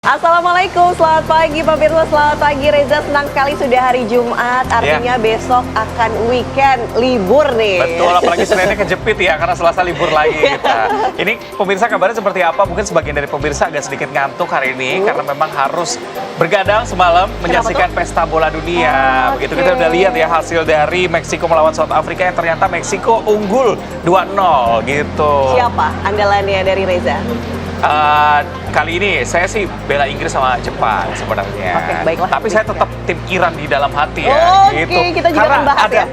Assalamualaikum, selamat pagi pemirsa, selamat pagi Reza. Senang sekali sudah hari Jumat, artinya besok akan weekend, libur nih. Betul, apalagi Seninnya kejepit ya, karena Selasa libur lagi kita. Ini pemirsa kabarnya seperti apa? Mungkin sebagian dari pemirsa agak sedikit ngantuk hari ini, karena memang harus bergadang semalam menyaksikan pesta bola dunia. Begitu kita udah lihat ya hasil dari Meksiko melawan South Africa yang ternyata Meksiko unggul 2-0 gitu. Siapa andalannya dari Reza? Kali ini saya sih bela Inggris sama Jepang sebenarnya. Oke, baiklah. Tapi saya tetap tim Iran di dalam hati ya. Oke, kita juga karena akan bahas ada, ya.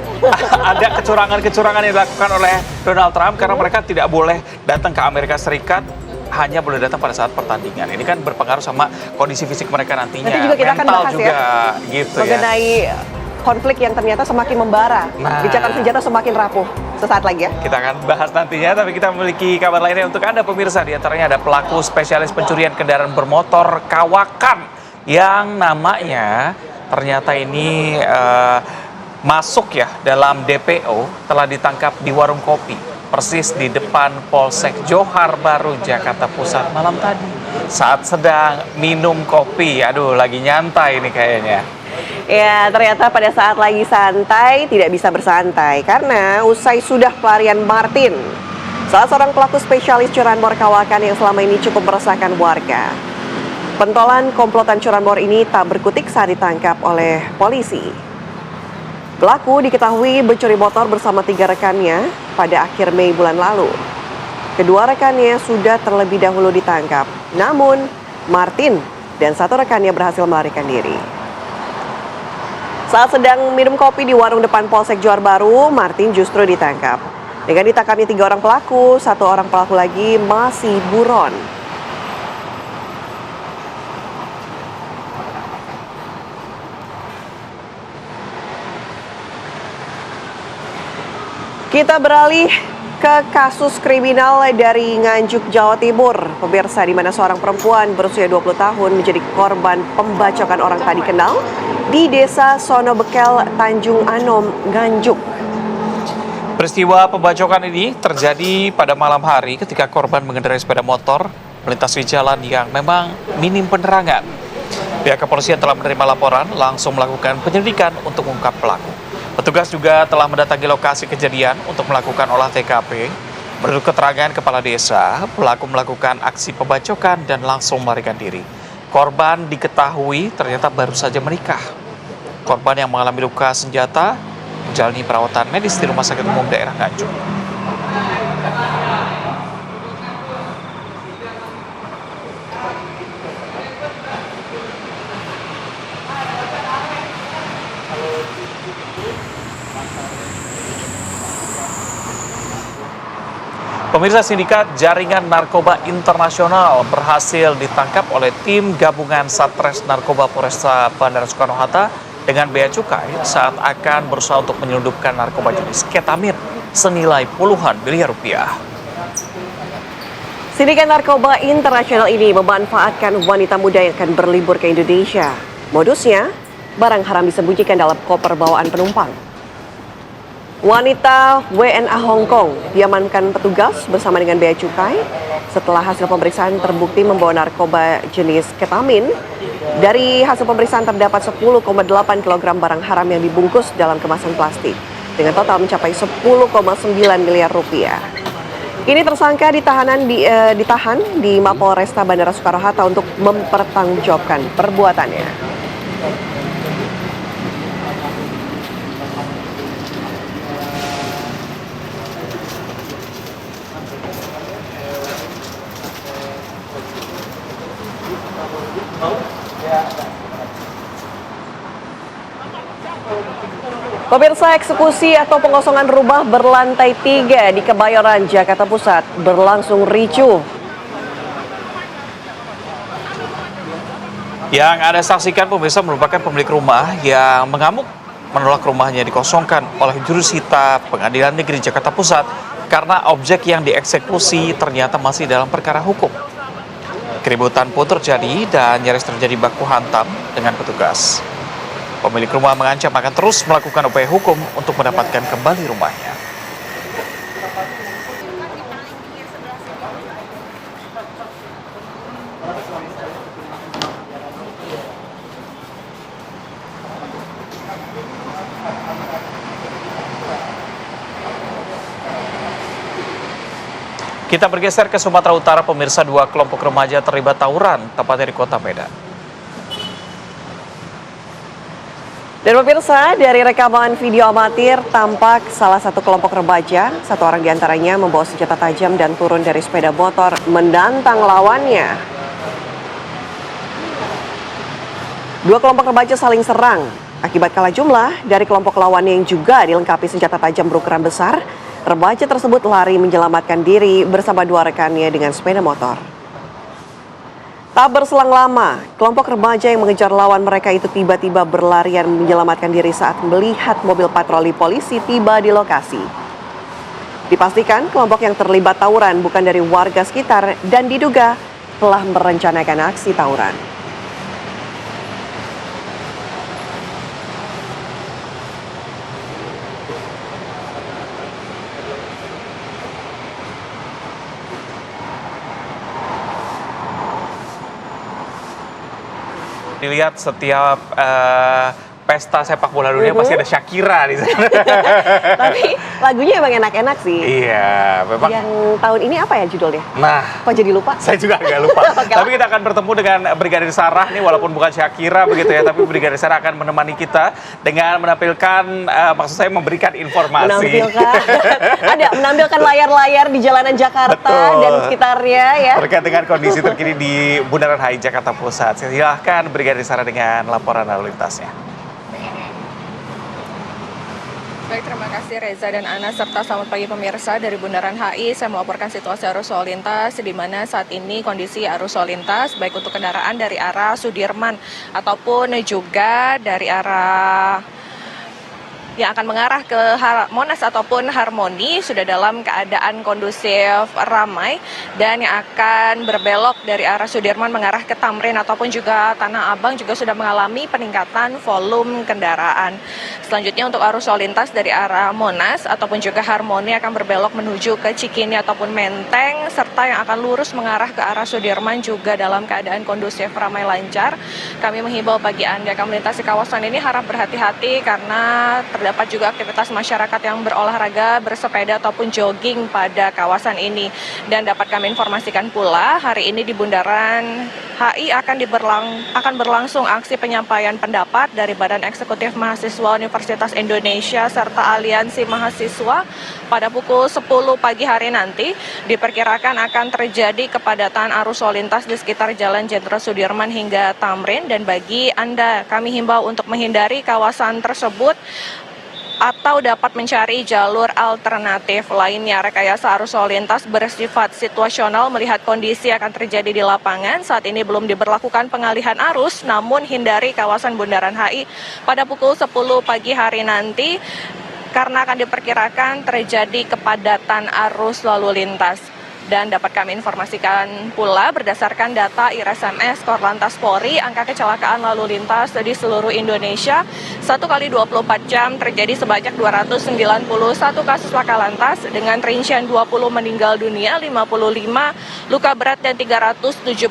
ada kecurangan-kecurangan yang dilakukan oleh Donald Trump karena mereka tidak boleh datang ke Amerika Serikat, hanya boleh datang pada saat pertandingan. Ini kan berpengaruh sama kondisi fisik mereka nantinya. Nanti juga kita akan mental bahas juga, ya, gitu mengenai konflik yang ternyata semakin membara, gencatan senjata semakin rapuh. Sesaat lagi ya. Kita akan bahas nantinya, tapi kita memiliki kabar lainnya untuk Anda pemirsa. Di antaranya ada pelaku spesialis pencurian kendaraan bermotor kawakan yang namanya ternyata ini masuk ya dalam DPO, telah ditangkap di warung kopi persis di depan Polsek Johar Baru, Jakarta Pusat malam tadi saat sedang minum kopi. Aduh, lagi nyantai ini kayaknya. Ya, ternyata pada saat lagi santai tidak bisa bersantai karena usai sudah pelarian Martin, salah seorang pelaku spesialis curanmor kawakan yang selama ini cukup meresahkan warga. Pentolan komplotan curanmor ini tak berkutik saat ditangkap oleh polisi. Pelaku diketahui mencuri motor bersama 3 rekannya pada akhir Mei bulan lalu. Kedua rekannya sudah terlebih dahulu ditangkap, namun Martin dan 1 rekannya berhasil melarikan diri. Saat sedang minum kopi di warung depan Polsek Johar Baru, Martin justru ditangkap. Dengan ditangkapnya 3 orang pelaku, 1 orang pelaku lagi masih buron. Kita beralih ke kasus kriminal dari Nganjuk, Jawa Timur. Pemirsa, di mana seorang perempuan berusia 20 tahun menjadi korban pembacokan orang tak dikenal di Desa Sonobekel, Tanjung Anom, Nganjuk. Peristiwa pembacokan ini terjadi pada malam hari ketika korban mengendarai sepeda motor melintasi jalan yang memang minim penerangan. Pihak kepolisian telah menerima laporan, langsung melakukan penyelidikan untuk mengungkap pelaku. Petugas juga telah mendatangi lokasi kejadian untuk melakukan olah TKP. Menurut keterangan kepala desa, pelaku melakukan aksi pembacokan dan langsung melarikan diri. Korban diketahui ternyata baru saja menikah. Korban yang mengalami luka senjata menjalani perawatan medis di Rumah Sakit Umum Daerah Nganjuk. Pemirsa, sindikat jaringan narkoba internasional berhasil ditangkap oleh tim gabungan Satres Narkoba Polresta Bandara Soekarno-Hatta dengan bea cukai saat akan berusaha untuk menyelundupkan narkoba jenis ketamin senilai puluhan miliar rupiah. Sindikat narkoba internasional ini memanfaatkan wanita muda yang akan berlibur ke Indonesia. Modusnya, barang haram disembunyikan dalam koper bawaan penumpang. Wanita WNA Hong Kong diamankan petugas bersama dengan bea cukai setelah hasil pemeriksaan terbukti membawa narkoba jenis ketamin. Dari hasil pemeriksaan terdapat 10,8 kg barang haram yang dibungkus dalam kemasan plastik dengan total mencapai 10,9 miliar rupiah. Ini tersangka ditahan di Mapolresta Bandara Soekarno-Hatta untuk mempertanggungjawabkan perbuatannya. Pemirsa, eksekusi atau pengosongan rumah berlantai 3 di Kebayoran, Jakarta Pusat berlangsung ricuh. Yang Anda saksikan pemirsa merupakan pemilik rumah yang mengamuk menolak rumahnya dikosongkan oleh jurusita Pengadilan Negeri Jakarta Pusat karena objek yang dieksekusi ternyata masih dalam perkara hukum. Keributan pun terjadi dan nyaris terjadi baku hantam dengan petugas. Pemilik rumah mengancam akan terus melakukan upaya hukum untuk mendapatkan kembali rumahnya. Kita bergeser ke Sumatera Utara, pemirsa. Dua kelompok remaja terlibat tawuran, tepatnya di Kota Medan. Dan pemirsa, dari rekaman video amatir tampak salah satu kelompok remaja, satu orang diantaranya membawa senjata tajam dan turun dari sepeda motor menantang lawannya. Dua kelompok remaja saling serang. Akibat kalah jumlah, dari kelompok lawannya yang juga dilengkapi senjata tajam berukuran besar, remaja tersebut lari menyelamatkan diri bersama dua rekannya dengan sepeda motor. Tak berselang lama, kelompok remaja yang mengejar lawan mereka itu tiba-tiba berlarian menyelamatkan diri saat melihat mobil patroli polisi tiba di lokasi. Dipastikan kelompok yang terlibat tawuran bukan dari warga sekitar dan diduga telah merencanakan aksi tawuran. Dilihat setiap pesta sepak bola dunia pasti ada Shakira di sana. Tapi lagunya emang enak-enak sih. Iya, memang. Yang tahun ini apa ya judulnya? Nah, Kok jadi lupa? saya juga agak lupa. Tapi kita akan bertemu dengan Brigadir Sarah nih, walaupun bukan Shakira begitu ya, tapi Brigadir Sarah akan menemani kita dengan menampilkan, maksud saya memberikan informasi. Menampilkan layar-layar di jalanan Jakarta. Betul. Dan sekitarnya ya. Terkait dengan kondisi terkini di Bundaran HI Jakarta Pusat. Silahkan Brigadir Sarah dengan laporan lalu lintasnya. Baik, terima kasih Reza dan Ana, serta selamat pagi pemirsa dari Bundaran HI. Saya melaporkan situasi arus lalu lintas, di mana saat ini kondisi arus lalu lintas, baik untuk kendaraan dari arah Sudirman ataupun juga dari arah yang akan mengarah ke Monas ataupun Harmoni sudah dalam keadaan kondusif ramai, dan yang akan berbelok dari arah Sudirman mengarah ke Tamrin ataupun juga Tanah Abang juga sudah mengalami peningkatan volume kendaraan. Selanjutnya untuk arus lalu lintas dari arah Monas ataupun juga Harmoni akan berbelok menuju ke Cikini ataupun Menteng, serta yang akan lurus mengarah ke arah Sudirman juga dalam keadaan kondusif ramai lancar. Kami menghimbau bagi Anda yang akan melintasi kawasan ini harap berhati-hati karena terdapat juga aktivitas masyarakat yang berolahraga, bersepeda ataupun jogging pada kawasan ini. Dan dapat kami informasikan pula, hari ini di Bundaran HI akan berlangsung aksi penyampaian pendapat dari Badan Eksekutif Mahasiswa Universitas Indonesia serta Aliansi Mahasiswa pada pukul 10 pagi hari nanti. Diperkirakan akan terjadi kepadatan arus lalu lintas di sekitar Jalan Jenderal Sudirman hingga Tamrin, dan bagi Anda kami himbau untuk menghindari kawasan tersebut atau dapat mencari jalur alternatif lainnya. Rekayasa arus lalu lintas bersifat situasional melihat kondisi akan terjadi di lapangan. Saat ini belum diberlakukan pengalihan arus, namun hindari kawasan Bundaran HI pada pukul 10 pagi hari nanti karena akan diperkirakan terjadi kepadatan arus lalu lintas. Dan dapat kami informasikan pula berdasarkan data IRSMS Korlantas Polri, angka kecelakaan lalu lintas di seluruh Indonesia 1 kali 24 jam terjadi sebanyak 291 kasus laka lantas dengan rincian 20 meninggal dunia, 55 luka berat dan 370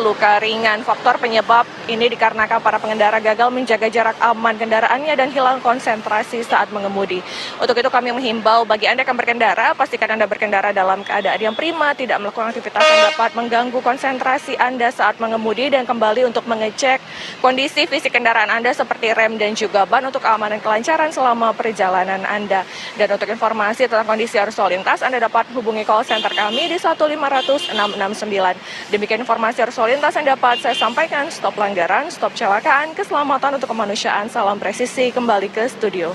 luka ringan. Faktor penyebab ini dikarenakan para pengendara gagal menjaga jarak aman kendaraannya dan hilang konsentrasi saat mengemudi. Untuk itu kami menghimbau bagi Anda yang berkendara, pastikan Anda berkendara dalam keadaan yang prima, tidak melakukan aktivitas yang dapat mengganggu konsentrasi Anda saat mengemudi, dan kembali untuk mengecek kondisi fisik kendaraan Anda seperti rem dan juga ban untuk keamanan kelancaran selama perjalanan Anda. Dan untuk informasi tentang kondisi arus lalu lintas, Anda dapat hubungi call center kami di 1500669. Demikian informasi arus lalu lintas yang dapat saya sampaikan. Stop pelanggaran, stop kecelakaan, keselamatan untuk kemanusiaan. Salam presisi, kembali ke studio.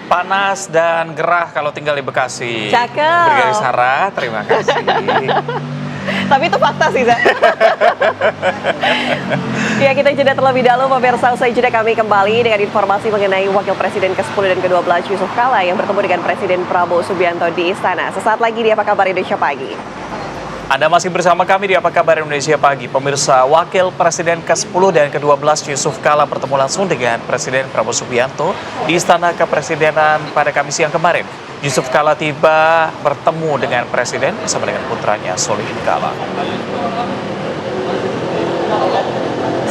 Panas dan gerah kalau tinggal di Bekasi. Cakep. Brigadir Sarah, terima kasih. Tapi itu fakta sih, Zah. Ya, kita jeda terlebih dahulu, pemirsa. Usai jeda kami kembali dengan informasi mengenai Wakil Presiden ke-10 dan ke-12 Yusuf Kala yang bertemu dengan Presiden Prabowo Subianto di Istana. Sesaat lagi di Apa Kabar Indonesia Pagi. Anda masih bersama kami di Apa Kabar Indonesia Pagi. Pemirsa, Wakil Presiden ke-10 dan ke-12 Yusuf Kala bertemu langsung dengan Presiden Prabowo Subianto di Istana Kepresidenan pada Kamis siang kemarin. Yusuf Kala tiba bertemu dengan Presiden bersama dengan putranya Solihin Kala.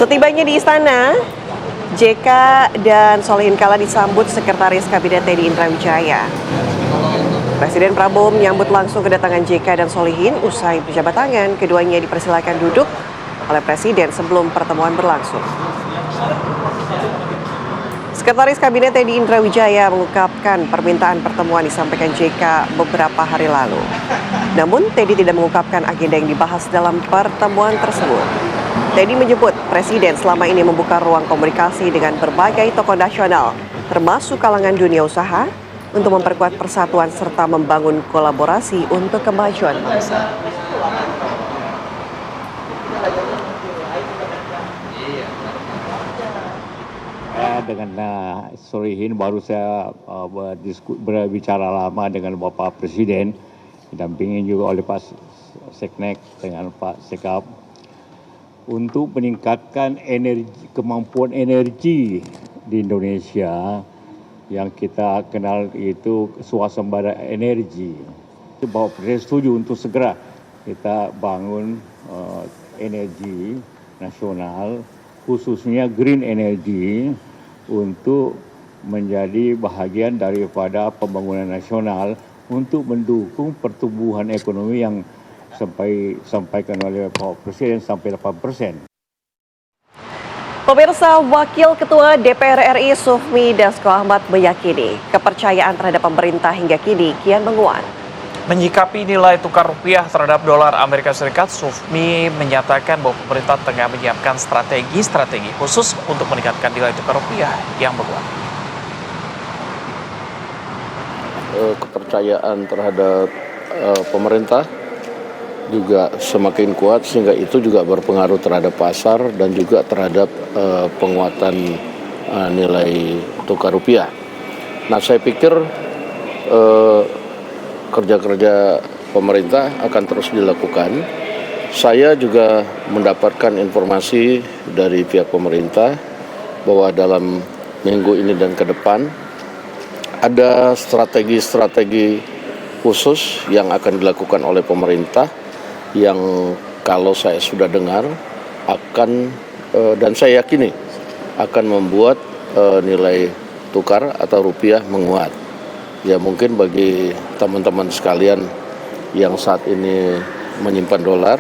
Setibanya di Istana, JK dan Solihin Kala disambut Sekretaris Kabinet Teddy Indra Wijaya. Presiden Prabowo menyambut langsung kedatangan JK dan Solihin. Usai berjabat tangan, keduanya dipersilakan duduk oleh Presiden sebelum pertemuan berlangsung. Sekretaris Kabinet Teddy Indra Wijaya mengungkapkan permintaan pertemuan disampaikan JK beberapa hari lalu. Namun, Teddy tidak mengungkapkan agenda yang dibahas dalam pertemuan tersebut. Teddy menyebut Presiden selama ini membuka ruang komunikasi dengan berbagai tokoh nasional, termasuk kalangan dunia usaha, untuk memperkuat persatuan serta membangun kolaborasi untuk kemajuan bangsa. Dengan Solihin baru saya berbicara lama dengan Bapak Presiden, didampingi juga oleh Pak Seknek dengan Pak Sekap untuk meningkatkan kemampuan energi di Indonesia yang kita kenal itu swasembada energi. Bapak Presiden setuju untuk segera kita bangun energi nasional, khususnya green energy, untuk menjadi bahagian daripada pembangunan nasional untuk mendukung pertumbuhan ekonomi yang sampaikan oleh Pak Presiden sampai 8%. Pemirsa, Wakil Ketua DPR RI Sufmi Dasko Ahmad meyakini kepercayaan terhadap pemerintah hingga kini kian menguat. Menyikapi nilai tukar rupiah terhadap dolar Amerika Serikat, Sufmi menyatakan bahwa pemerintah tengah menyiapkan strategi khusus untuk meningkatkan nilai tukar rupiah yang menguat. Kepercayaan terhadap pemerintah juga semakin kuat, sehingga itu juga berpengaruh terhadap pasar dan juga terhadap penguatan nilai tukar rupiah. Nah, saya pikir kerja-kerja pemerintah akan terus dilakukan. Saya juga mendapatkan informasi dari pihak pemerintah bahwa dalam minggu ini dan ke depan ada strategi-strategi khusus yang akan dilakukan oleh pemerintah yang kalau saya sudah dengar akan dan saya yakini akan membuat nilai tukar atau rupiah menguat. Ya, mungkin bagi teman-teman sekalian yang saat ini menyimpan dolar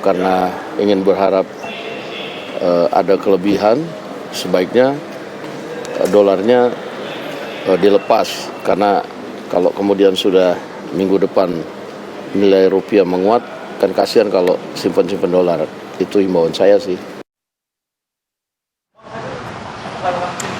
karena ingin berharap ada kelebihan, sebaiknya dolarnya dilepas, karena kalau kemudian sudah minggu depan nilai rupiah menguat, kan kasihan kalau simpan-simpan dolar. Itu himbauan saya sih.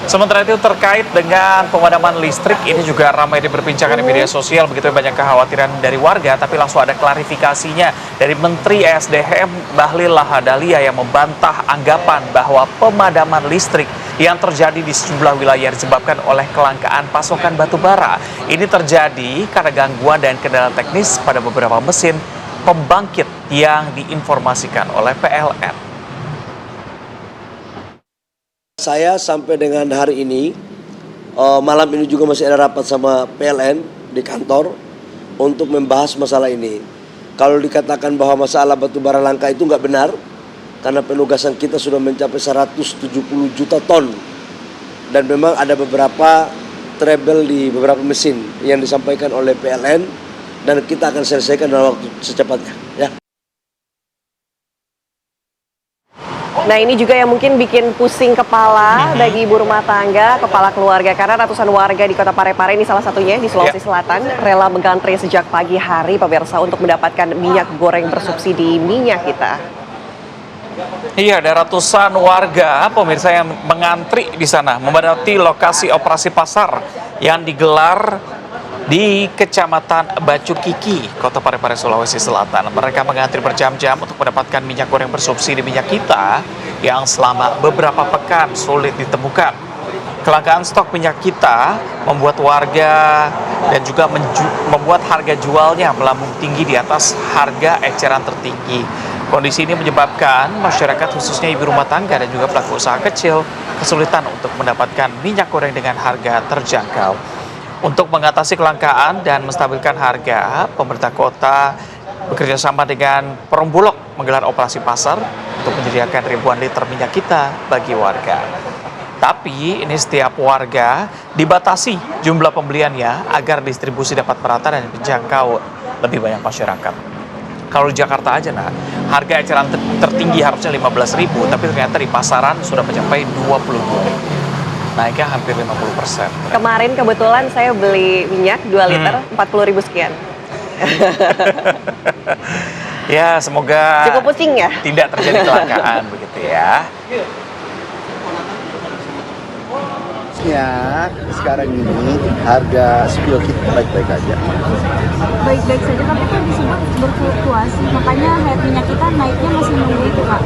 Sementara itu terkait dengan pemadaman listrik, ini juga ramai diperbincangkan di media sosial, begitu banyak kekhawatiran dari warga, tapi langsung ada klarifikasinya dari Menteri ESDM Bahlil Lahadalia yang membantah anggapan bahwa pemadaman listrik yang terjadi di sejumlah wilayah disebabkan oleh kelangkaan pasokan batu bara. Ini terjadi karena gangguan dan kendala teknis pada beberapa mesin pembangkit yang diinformasikan oleh PLN. Saya sampai dengan hari ini, malam ini juga masih ada rapat sama PLN di kantor untuk membahas masalah ini. Kalau dikatakan bahwa masalah batu bara langka itu nggak benar, karena penugasan kita sudah mencapai 170 juta ton. Dan memang ada beberapa trouble di beberapa mesin yang disampaikan oleh PLN, dan kita akan selesaikan dalam waktu secepatnya. Ya. Nah, ini juga yang mungkin bikin pusing kepala bagi ibu rumah tangga, kepala keluarga, karena ratusan warga di Kota Parepare, ini salah satunya di Sulawesi Selatan, rela mengantri sejak pagi hari, pemirsa, untuk mendapatkan minyak goreng bersubsidi minyak kita. Iya, ada ratusan warga pemirsa yang mengantri di sana memadati lokasi operasi pasar yang digelar di Kecamatan Bacukiki, Kota Parepare, Sulawesi Selatan. Mereka mengantri berjam-jam untuk mendapatkan minyak goreng bersubsidi minyak kita yang selama beberapa pekan sulit ditemukan. Kelangkaan stok minyak kita membuat warga dan juga membuat harga jualnya melambung tinggi di atas harga eceran tertinggi. Kondisi ini menyebabkan masyarakat, khususnya ibu rumah tangga dan juga pelaku usaha kecil, kesulitan untuk mendapatkan minyak goreng dengan harga terjangkau. Untuk mengatasi kelangkaan dan menstabilkan harga, pemerintah kota bekerja sama dengan Perum Bulog menggelar operasi pasar untuk menyediakan ribuan liter minyak kita bagi warga. Tapi ini setiap warga dibatasi jumlah pembeliannya agar distribusi dapat merata dan menjangkau lebih banyak masyarakat. Kalau di Jakarta aja, nah, harga eceran tertinggi harusnya 15.000, tapi ternyata di pasaran sudah mencapai 22. Naiknya hampir 50%. Kemarin kebetulan saya beli minyak 2 liter 40.000 sekian. Ya, semoga Cukup pusing ya? tidak terjadi kecelakaan begitu ya. Ya, sekarang ini harga spill kita baik-baik aja. Baik-baik saja, tapi kan disebut berfluktuasi, makanya harga minyak kita naiknya masih nunggu itu, Pak.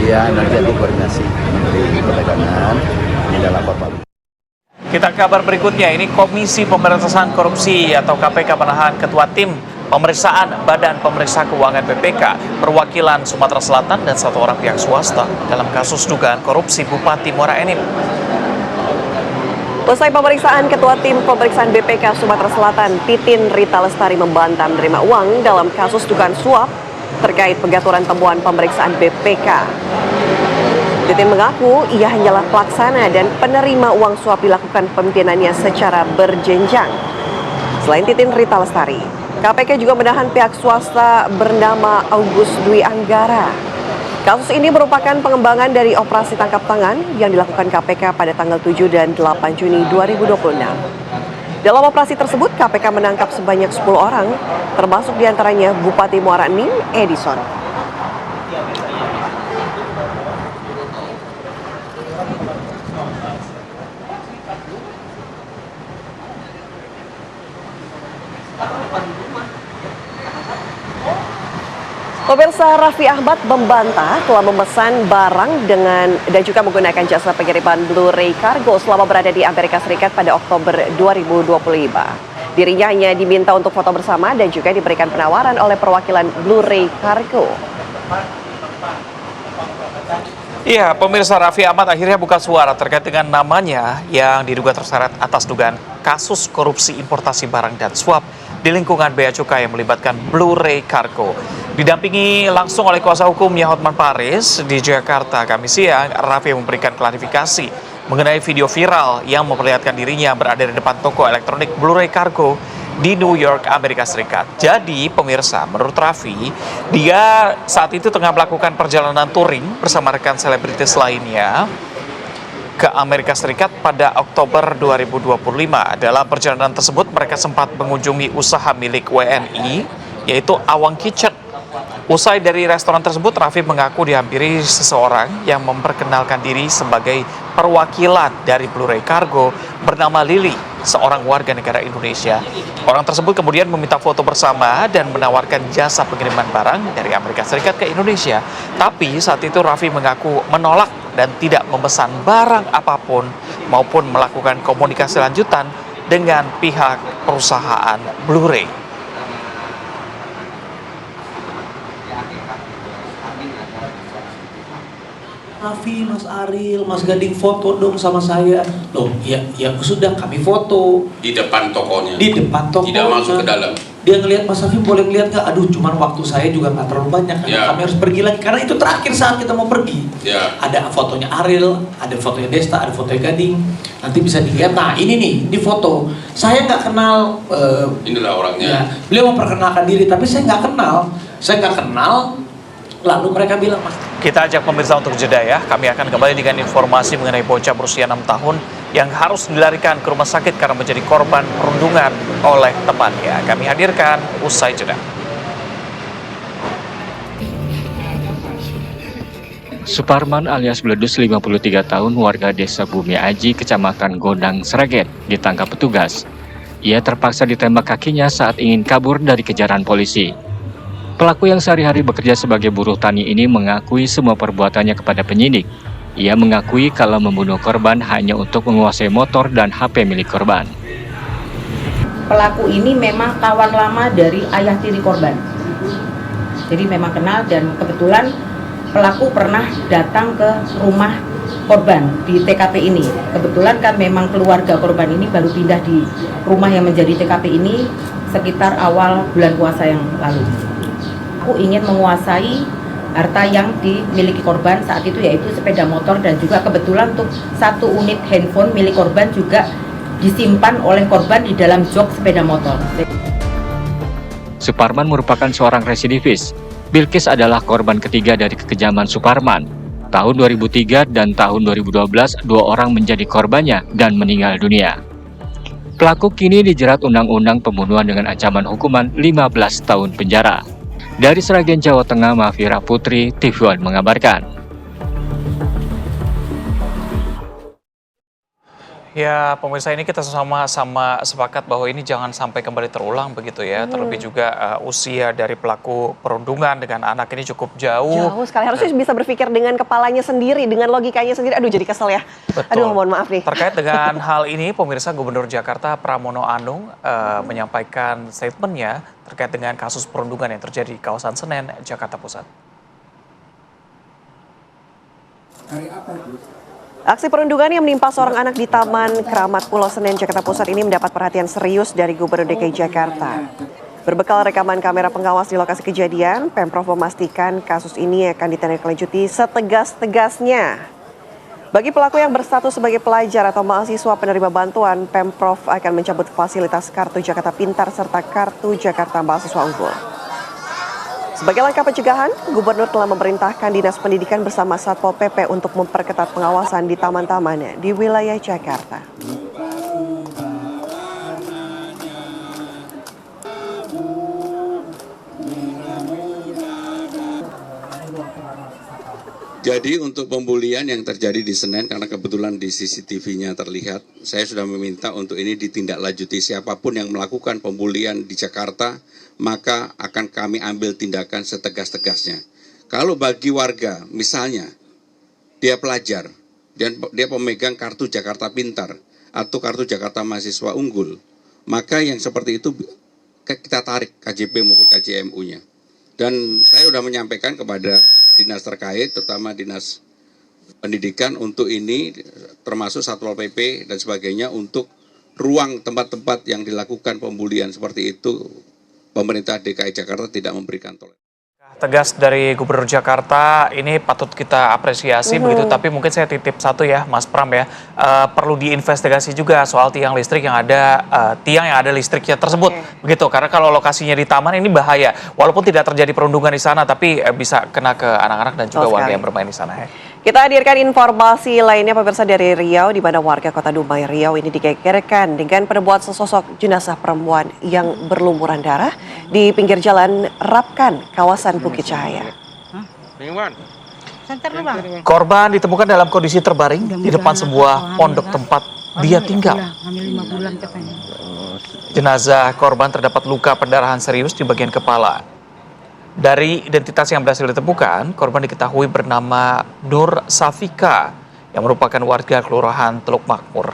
Iya, nanti aku koordinasi Menteri Perdagangan di dalam Bapak. Kita ke kabar berikutnya, ini Komisi Pemberantasan Korupsi atau KPK menahan Ketua Tim Pemeriksaan Badan Pemeriksa Keuangan BPK, perwakilan Sumatera Selatan dan 1 orang pihak swasta dalam kasus dugaan korupsi Bupati Muara Enim. Usai pemeriksaan Ketua Tim Pemeriksaan BPK Sumatera Selatan, Titin Rita Lestari membantah menerima uang dalam kasus dugaan suap terkait pengaturan temuan pemeriksaan BPK. Titin mengaku ia hanyalah pelaksana dan penerima uang suap dilakukan pimpinannya secara berjenjang. Selain Titin Rita Lestari, KPK juga menahan pihak swasta bernama Agus Dwi Anggara. Kasus ini merupakan pengembangan dari operasi tangkap tangan yang dilakukan KPK pada tanggal 7 dan 8 Juni 2026. Dalam operasi tersebut, KPK menangkap sebanyak 10 orang, termasuk diantaranya Bupati Muara Enim, Edison. Pemirsa, Raffi Ahmad membantah telah memesan barang dan juga menggunakan jasa pengiriman Blu-ray Cargo selama berada di Amerika Serikat pada Oktober 2025. Dirinya hanya diminta untuk foto bersama dan juga diberikan penawaran oleh perwakilan Blu-ray Cargo. Iya, pemirsa, Raffi Ahmad akhirnya buka suara terkait dengan namanya yang diduga terseret atas dugaan kasus korupsi importasi barang dan suap di lingkungan Bea Cukai yang melibatkan Blu-ray Cargo. Didampingi langsung oleh kuasa hukumnya Hotman Paris di Jakarta Kamis siang, Raffi memberikan klarifikasi mengenai video viral yang memperlihatkan dirinya berada di depan toko elektronik Blu-ray Cargo di New York, Amerika Serikat. Jadi, pemirsa, menurut Raffi, dia saat itu tengah melakukan perjalanan touring bersama rekan selebritis lainnya ke Amerika Serikat pada Oktober 2025. Dalam perjalanan tersebut, mereka sempat mengunjungi usaha milik WNI, yaitu Awang Kitchen. Usai dari restoran tersebut, Raffi mengaku dihampiri seseorang yang memperkenalkan diri sebagai perwakilan dari Blu-ray Cargo bernama Lili, seorang warga negara Indonesia. Orang tersebut kemudian meminta foto bersama dan menawarkan jasa pengiriman barang dari Amerika Serikat ke Indonesia. Tapi saat itu Raffi mengaku menolak dan tidak memesan barang apapun maupun melakukan komunikasi lanjutan dengan pihak perusahaan Blu-ray. Raffi, Mas Ariel, Mas Gading foto dong sama saya. Loh, ya sudah kami foto. Di depan tokonya? Di depan tokonya. Tidak masuk ke dalam? Dia ngelihat, Mas Raffi boleh ngelihat nggak? Aduh, cuman waktu saya juga nggak terlalu banyak. Karena kami harus pergi lagi. Karena itu terakhir saat kita mau pergi. Ada fotonya Ariel, ada fotonya Desta, ada fotonya Gading. Nanti bisa dilihat. Nah, ini nih, di foto. Saya nggak kenal. Inilah orangnya. Ya, beliau memperkenalkan diri, tapi saya nggak kenal. Lalu mereka bilang, Mas. Kita ajak pemirsa untuk jeda ya. Kami akan kembali dengan informasi mengenai bocah berusia 6 tahun yang harus dilarikan ke rumah sakit karena menjadi korban perundungan oleh temannya. Kami hadirkan usai jeda. Suparman alias Bledus 53 tahun warga desa Bumi Aji, Kecamatan Gondang, Sragen, ditangkap petugas. Ia terpaksa ditembak kakinya saat ingin kabur dari kejaran polisi. Pelaku yang sehari-hari bekerja sebagai buruh tani ini mengakui semua perbuatannya kepada penyidik. Ia mengakui kalau membunuh korban hanya untuk menguasai motor dan HP milik korban. Pelaku ini memang kawan lama dari ayah tiri korban. Jadi memang kenal dan kebetulan pelaku pernah datang ke rumah korban di TKP ini. Kebetulan kan memang keluarga korban ini baru pindah di rumah yang menjadi TKP ini sekitar awal bulan puasa yang lalu. Aku ingin menguasai harta yang dimiliki korban saat itu, yaitu sepeda motor, dan juga kebetulan untuk 1 unit handphone milik korban juga disimpan oleh korban di dalam jok sepeda motor. Suparman merupakan seorang residivis. Bilkis adalah korban ketiga dari kekejaman Suparman. Tahun 2003 dan tahun 2012, 2 orang menjadi korbannya dan meninggal dunia. Pelaku kini dijerat Undang-Undang Pembunuhan dengan ancaman hukuman 15 tahun penjara. Dari Sragen, Jawa Tengah, Mafira Putri, TV One mengabarkan. Ya, pemirsa, ini kita sama-sama sepakat bahwa ini jangan sampai kembali terulang begitu ya. Terlebih juga usia dari pelaku perundungan dengan anak ini cukup jauh. Jauh sekali, harusnya bisa berpikir dengan kepalanya sendiri, dengan logikanya sendiri. Aduh, jadi kesel ya. Betul. Aduh, mohon maaf nih. Terkait dengan hal ini, pemirsa, Gubernur Jakarta Pramono Anung menyampaikan statementnya terkait dengan kasus perundungan yang terjadi di kawasan Senen, Jakarta Pusat. Aksi perundungan yang menimpa seorang anak di Taman Keramat Pulau Senen, Jakarta Pusat ini mendapat perhatian serius dari Gubernur DKI Jakarta. Berbekal rekaman kamera pengawas di lokasi kejadian, Pemprov memastikan kasus ini akan ditindaklanjuti setegas-tegasnya. Bagi pelaku yang berstatus sebagai pelajar atau mahasiswa penerima bantuan, Pemprov akan mencabut fasilitas Kartu Jakarta Pintar serta Kartu Jakarta Mahasiswa Unggul. Sebagai langkah pencegahan, Gubernur telah memerintahkan Dinas Pendidikan bersama Satpol PP untuk memperketat pengawasan di taman-taman di wilayah Jakarta. Jadi untuk pembulian yang terjadi di Senen, karena kebetulan di CCTV-nya terlihat, saya sudah meminta untuk ini ditindaklanjuti. Siapapun yang melakukan pembulian di Jakarta, maka akan kami ambil tindakan setegas-tegasnya. Kalau bagi warga, misalnya dia pelajar, dan dia pemegang Kartu Jakarta Pintar atau Kartu Jakarta Mahasiswa Unggul, maka yang seperti itu kita tarik KJP maupun KJMU-nya. Dan saya sudah menyampaikan kepada dinas terkait, terutama dinas pendidikan untuk ini, termasuk Satpol PP dan sebagainya, untuk ruang tempat-tempat yang dilakukan pembulian seperti itu, pemerintah DKI Jakarta tidak memberikan toleransi. Tegas dari Gubernur Jakarta ini patut kita apresiasi begitu, tapi mungkin saya titip satu ya Mas Pram ya, perlu diinvestigasi juga soal tiang listrik yang ada, tiang yang ada listriknya tersebut begitu, karena kalau lokasinya di taman ini bahaya, walaupun tidak terjadi perundungan di sana, tapi bisa kena ke anak-anak dan juga warga yang bermain di sana ya. Kita hadirkan informasi lainnya pemirsa dari Riau, di mana warga Kota Dumai Riau ini digegerkan dengan penemuan sesosok jenazah perempuan yang berlumuran darah di pinggir jalan Rapkan, kawasan Bukit Cahaya. Korban ditemukan dalam kondisi terbaring di depan sebuah pondok tempat dia tinggal. Jenazah korban terdapat luka pendarahan serius di bagian kepala. Dari identitas yang berhasil ditemukan, korban diketahui bernama Nur Safika yang merupakan warga Kelurahan Teluk Makmur.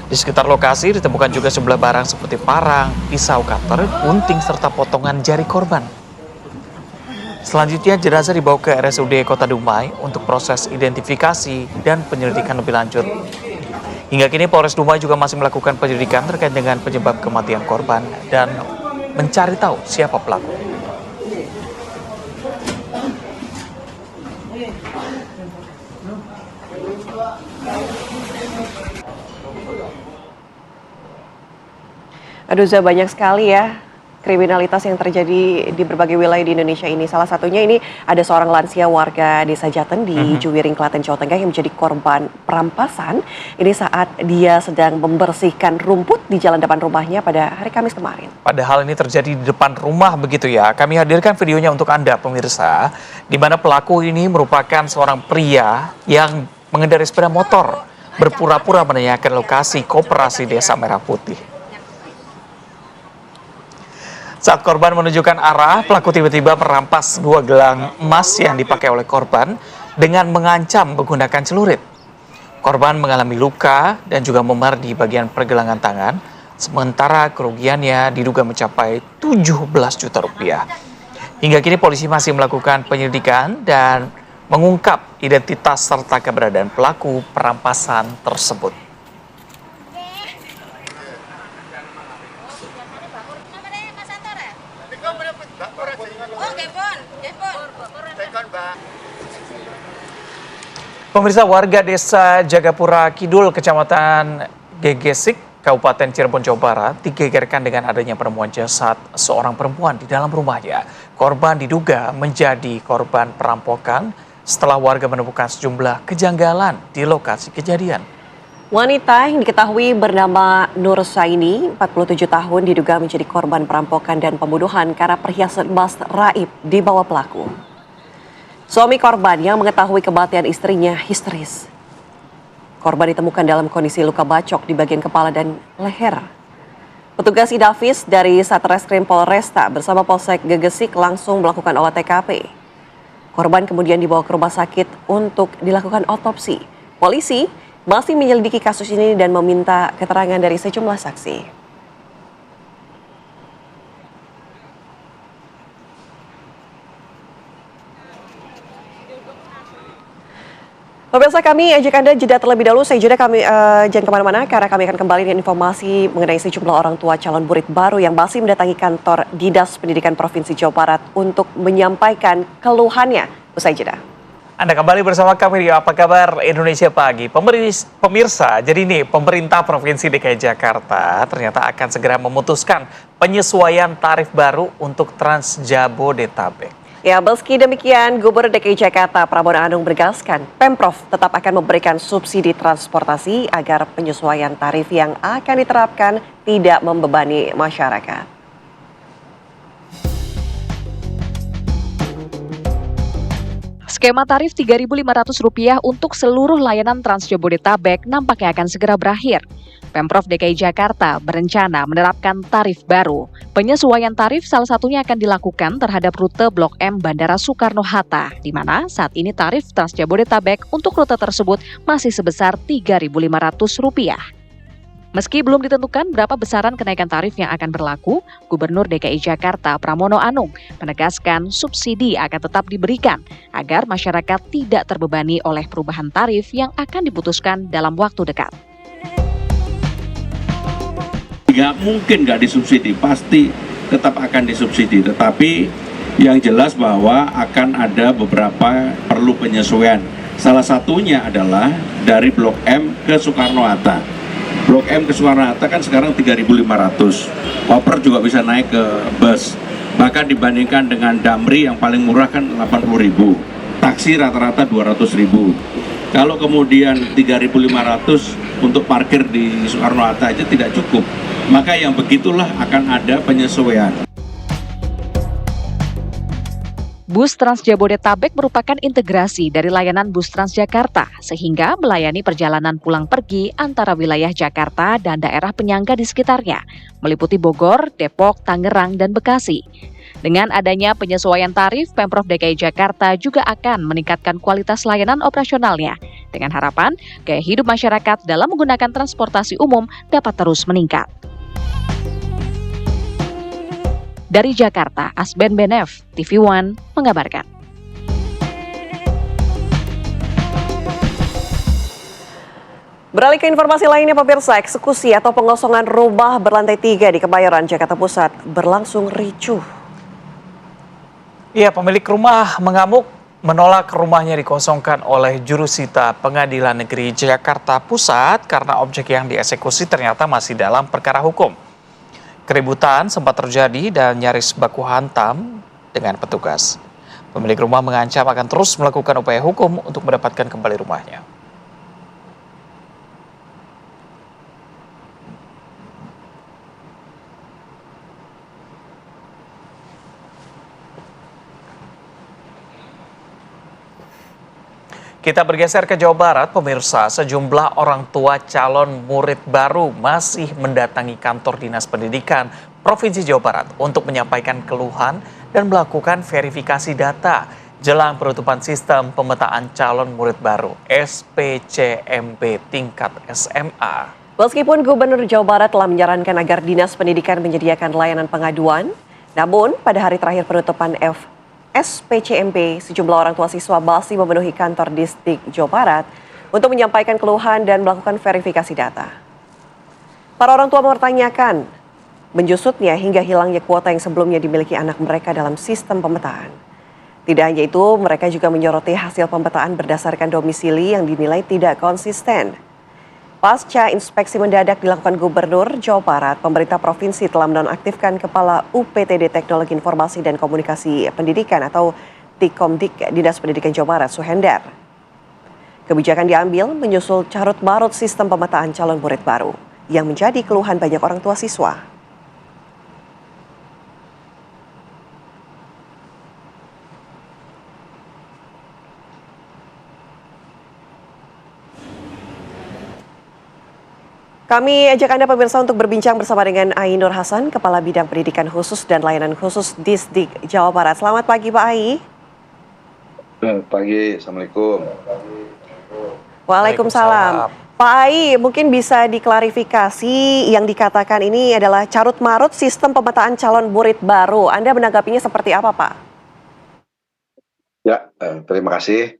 Di sekitar lokasi ditemukan juga sejumlah barang seperti parang, pisau cutter, gunting, serta potongan jari korban. Selanjutnya jenazah dibawa ke RSUD Kota Dumai untuk proses identifikasi dan penyelidikan lebih lanjut. Hingga kini Polres Dumai juga masih melakukan penyelidikan terkait dengan penyebab kematian korban dan mencari tahu siapa pelaku. Aduh, Zah, banyak sekali ya kriminalitas yang terjadi di berbagai wilayah di Indonesia ini. Salah satunya ini ada seorang lansia warga Desa Jaten di Juwiring, Klaten, Jawa Tengah yang menjadi korban perampasan. Ini saat dia sedang membersihkan rumput di jalan depan rumahnya pada hari Kamis kemarin. Padahal ini terjadi di depan rumah begitu ya. Kami hadirkan videonya untuk Anda pemirsa, di mana pelaku ini merupakan seorang pria yang mengendarai sepeda motor, berpura-pura menanyakan lokasi koperasi Desa Merah Putih. Saat korban menunjukkan arah, pelaku tiba-tiba merampas 2 gelang emas yang dipakai oleh korban dengan mengancam menggunakan celurit. Korban mengalami luka dan juga memar di bagian pergelangan tangan, sementara kerugiannya diduga mencapai 17 juta rupiah. Hingga kini polisi masih melakukan penyelidikan dan mengungkap identitas serta keberadaan pelaku perampasan tersebut. Pemirsa, warga desa Jagapura Kidul, Kecamatan Gegesik, Kabupaten Cirebon, Jawa Barat, digegerkan dengan adanya penemuan jasad seorang perempuan di dalam rumahnya. Korban diduga menjadi korban perampokan setelah warga menemukan sejumlah kejanggalan di lokasi kejadian. Wanita yang diketahui bernama Nur Saini, 47 tahun, diduga menjadi korban perampokan dan pembunuhan karena perhiasan emas raib dibawa pelaku. Suami korban yang mengetahui kematian istrinya histeris. Korban ditemukan dalam kondisi luka bacok di bagian kepala dan leher. Petugas Inafis dari Satreskrim Polresta bersama Polsek Gegesik langsung melakukan olah TKP. Korban kemudian dibawa ke rumah sakit untuk dilakukan otopsi. Polisi masih menyelidiki kasus ini dan meminta keterangan dari sejumlah saksi. Pemirsa, kami ajak Anda jeda terlebih dahulu. Saya jeda, kami jangan kemana-mana karena kami akan kembali dengan informasi mengenai sejumlah orang tua calon murid baru yang masih mendatangi kantor Dinas Pendidikan Provinsi Jawa Barat untuk menyampaikan keluhannya. Usai jeda. Anda kembali bersama kami di Apa Kabar Indonesia Pagi. Pemirsa, jadi ini pemerintah Provinsi DKI Jakarta ternyata akan segera memutuskan penyesuaian tarif baru untuk Trans Jabodetabek. Ya, meski demikian, Gubernur DKI Jakarta Pramono Anung menegaskan Pemprov tetap akan memberikan subsidi transportasi agar penyesuaian tarif yang akan diterapkan tidak membebani masyarakat. Skema tarif Rp3.500 untuk seluruh layanan Trans Jabodetabek nampaknya akan segera berakhir. Pemprov DKI Jakarta berencana menerapkan tarif baru. Penyesuaian tarif salah satunya akan dilakukan terhadap rute Blok M Bandara Soekarno-Hatta, di mana saat ini tarif Trans Jabodetabek untuk rute tersebut masih sebesar Rp3.500. Meski belum ditentukan berapa besaran kenaikan tarif yang akan berlaku, Gubernur DKI Jakarta Pramono Anung menegaskan subsidi akan tetap diberikan agar masyarakat tidak terbebani oleh perubahan tarif yang akan diputuskan dalam waktu dekat. Nggak mungkin nggak disubsidi, pasti tetap akan disubsidi. Tetapi yang jelas bahwa akan ada beberapa perlu penyesuaian. Salah satunya adalah dari Blok M ke Soekarno-Hatta. Blok M ke Soekarno-Hatta kan sekarang 3.500. Koper juga bisa naik ke bus. Bahkan dibandingkan dengan Damri yang paling murah kan 80.000. Taksi rata-rata 200.000. Kalau kemudian 3.500 untuk parkir di Soekarno-Hatta aja tidak cukup. Maka yang begitulah akan ada penyesuaian. Bus Trans Jabodetabek merupakan integrasi dari layanan bus Transjakarta, sehingga melayani perjalanan pulang pergi antara wilayah Jakarta dan daerah penyangga di sekitarnya, meliputi Bogor, Depok, Tangerang, dan Bekasi. Dengan adanya penyesuaian tarif, Pemprov DKI Jakarta juga akan meningkatkan kualitas layanan operasionalnya, dengan harapan gaya hidup masyarakat dalam menggunakan transportasi umum dapat terus meningkat. Dari Jakarta, Asben Benef, TV One, mengabarkan. Beralih ke informasi lainnya, pemirsa, eksekusi atau pengosongan rumah berlantai 3 di Kebayoran, Jakarta Pusat berlangsung ricuh. Iya, pemilik rumah mengamuk menolak rumahnya dikosongkan oleh jurusita Pengadilan Negeri Jakarta Pusat karena objek yang dieksekusi ternyata masih dalam perkara hukum. Keributan sempat terjadi dan nyaris baku hantam dengan petugas. Pemilik rumah mengancam akan terus melakukan upaya hukum untuk mendapatkan kembali rumahnya. Kita bergeser ke Jawa Barat, pemirsa. Sejumlah orang tua calon murid baru masih mendatangi kantor Dinas Pendidikan Provinsi Jawa Barat untuk menyampaikan keluhan dan melakukan verifikasi data jelang penutupan sistem pemetaan calon murid baru SPCMB tingkat SMA. Meskipun Gubernur Jawa Barat telah menyarankan agar Dinas Pendidikan menyediakan layanan pengaduan, namun pada hari terakhir penutupan SPCMB, sejumlah orang tua siswa masih memenuhi kantor Distrik Jawa Barat untuk menyampaikan keluhan dan melakukan verifikasi data. Para orang tua mempertanyakan menjusutnya hingga hilangnya kuota yang sebelumnya dimiliki anak mereka dalam sistem pemetaan. Tidak hanya itu, mereka juga menyoroti hasil pemetaan berdasarkan domisili yang dinilai tidak konsisten. Pasca inspeksi mendadak dilakukan Gubernur Jawa Barat, pemerintah provinsi telah menonaktifkan Kepala UPTD Teknologi Informasi dan Komunikasi Pendidikan atau Tikomdik Dinas Pendidikan Jawa Barat, Suhendar. Kebijakan diambil menyusul carut-marut sistem pemetaan calon murid baru yang menjadi keluhan banyak orang tua siswa. Kami ajak Anda pemirsa untuk berbincang bersama dengan Ai Nur Hasan, Kepala Bidang Pendidikan Khusus dan Layanan Khusus Disdik Jawa Barat. Selamat pagi Pak Ai. Selamat pagi, Assalamualaikum. Waalaikumsalam. Pak Ai, mungkin bisa diklarifikasi yang dikatakan ini adalah carut-marut sistem pemetaan calon murid baru. Anda menanggapinya seperti apa Pak? Ya, terima kasih.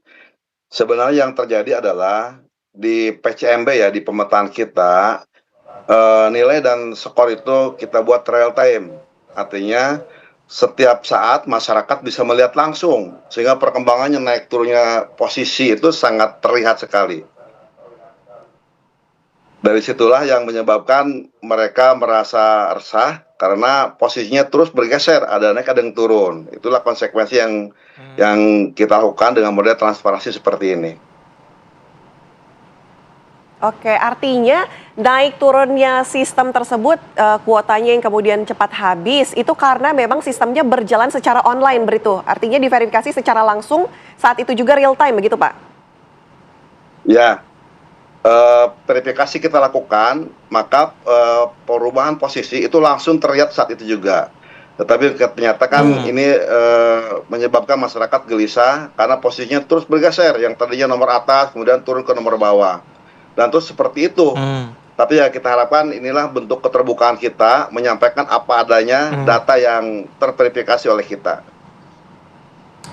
Sebenarnya yang terjadi adalah di PCMB ya, di pemetaan kita, nilai dan skor itu kita buat real time. Artinya setiap saat masyarakat bisa melihat langsung, sehingga perkembangannya naik turunnya posisi itu sangat terlihat sekali. Dari situlah yang menyebabkan mereka merasa resah karena posisinya terus bergeser, ada naik ada yang turun. Itulah konsekuensi yang kita lakukan dengan model transparansi seperti ini. Oke, artinya naik turunnya sistem tersebut, kuotanya yang kemudian cepat habis, itu karena memang sistemnya berjalan secara online begitu. Artinya diverifikasi secara langsung saat itu juga real time begitu Pak? Ya, verifikasi kita lakukan, maka perubahan posisi itu langsung terlihat saat itu juga. Tetapi ternyata kan ini menyebabkan masyarakat gelisah karena posisinya terus bergeser, yang tadinya nomor atas kemudian turun ke nomor bawah. Dan terus seperti itu. Tapi ya kita harapkan inilah bentuk keterbukaan kita menyampaikan apa adanya data yang terverifikasi oleh kita.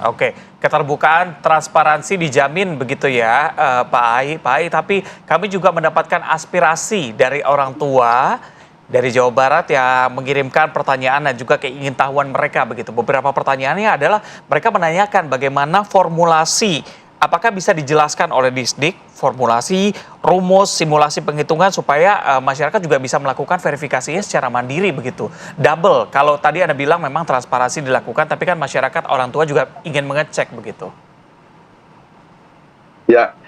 Oke, keterbukaan, transparansi dijamin begitu ya Pak Ai. Tapi kami juga mendapatkan aspirasi dari orang tua dari Jawa Barat yang mengirimkan pertanyaan dan juga keingintahuan mereka begitu. Beberapa pertanyaannya adalah mereka menanyakan bagaimana formulasi. Apakah bisa dijelaskan oleh Disdik formulasi, rumus, simulasi penghitungan supaya masyarakat juga bisa melakukan verifikasinya secara mandiri begitu. Double, kalau tadi Anda bilang memang transparansi dilakukan, tapi kan masyarakat orang tua juga ingin mengecek begitu. Ya,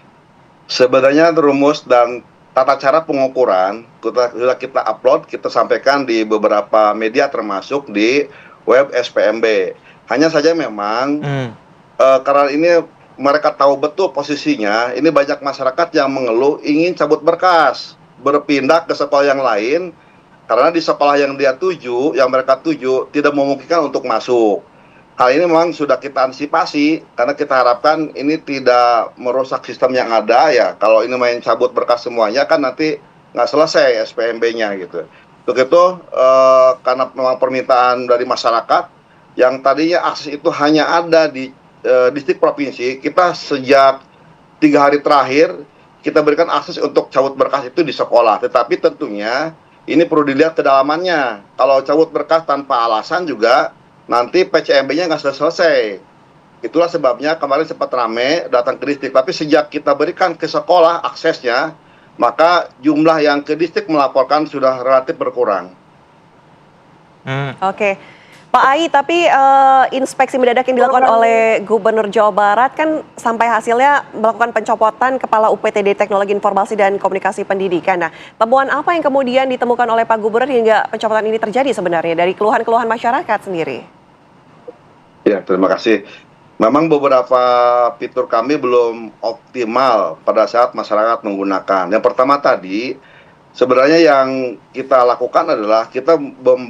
sebenarnya rumus dan tata cara pengukuran sudah kita upload, kita sampaikan di beberapa media termasuk di web SPMB. Hanya saja memang karena ini mereka tahu betul posisinya, ini banyak masyarakat yang mengeluh ingin cabut berkas, berpindah ke sekolah yang lain, karena di sekolah yang dia tuju, yang mereka tuju, tidak memungkinkan untuk masuk. Hal ini memang sudah kita antisipasi, karena kita harapkan ini tidak merusak sistem yang ada ya. Kalau ini main cabut berkas semuanya, kan nanti nggak selesai SPMB-nya gitu. Begitu, karena memang permintaan dari masyarakat, yang tadinya akses itu hanya ada di distrik provinsi, kita sejak 3 hari terakhir kita berikan akses untuk cabut berkas itu di sekolah. Tetapi tentunya ini perlu dilihat kedalamannya. Kalau cabut berkas tanpa alasan juga nanti PCMB-nya nggak selesai. Itulah sebabnya kemarin sempat rame datang ke distrik. Tapi sejak kita berikan ke sekolah aksesnya, maka jumlah yang ke distrik melaporkan sudah relatif berkurang. Oke. Pak Ai, tapi inspeksi mendadak yang dilakukan oleh Gubernur Jawa Barat kan sampai hasilnya melakukan pencopotan Kepala UPTD Teknologi Informasi dan Komunikasi Pendidikan. Nah, temuan apa yang kemudian ditemukan oleh Pak Gubernur hingga pencopotan ini terjadi sebenarnya dari keluhan-keluhan masyarakat sendiri? Ya, terima kasih. Memang beberapa fitur kami belum optimal pada saat masyarakat menggunakan. Yang pertama tadi, sebenarnya yang kita lakukan adalah kita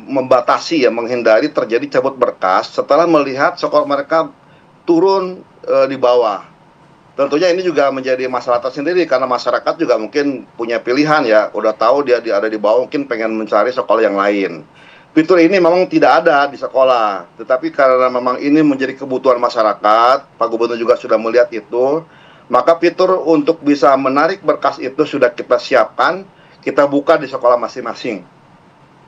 membatasi ya, menghindari terjadi cabut berkas setelah melihat skor mereka turun di bawah. Tentunya ini juga menjadi masalah tersendiri karena masyarakat juga mungkin punya pilihan ya, udah tahu dia ada di bawah mungkin pengen mencari sekolah yang lain. Fitur ini memang tidak ada di sekolah, tetapi karena memang ini menjadi kebutuhan masyarakat, Pak Gubernur juga sudah melihat itu, maka fitur untuk bisa menarik berkas itu sudah kita siapkan. Kita buka di sekolah masing-masing.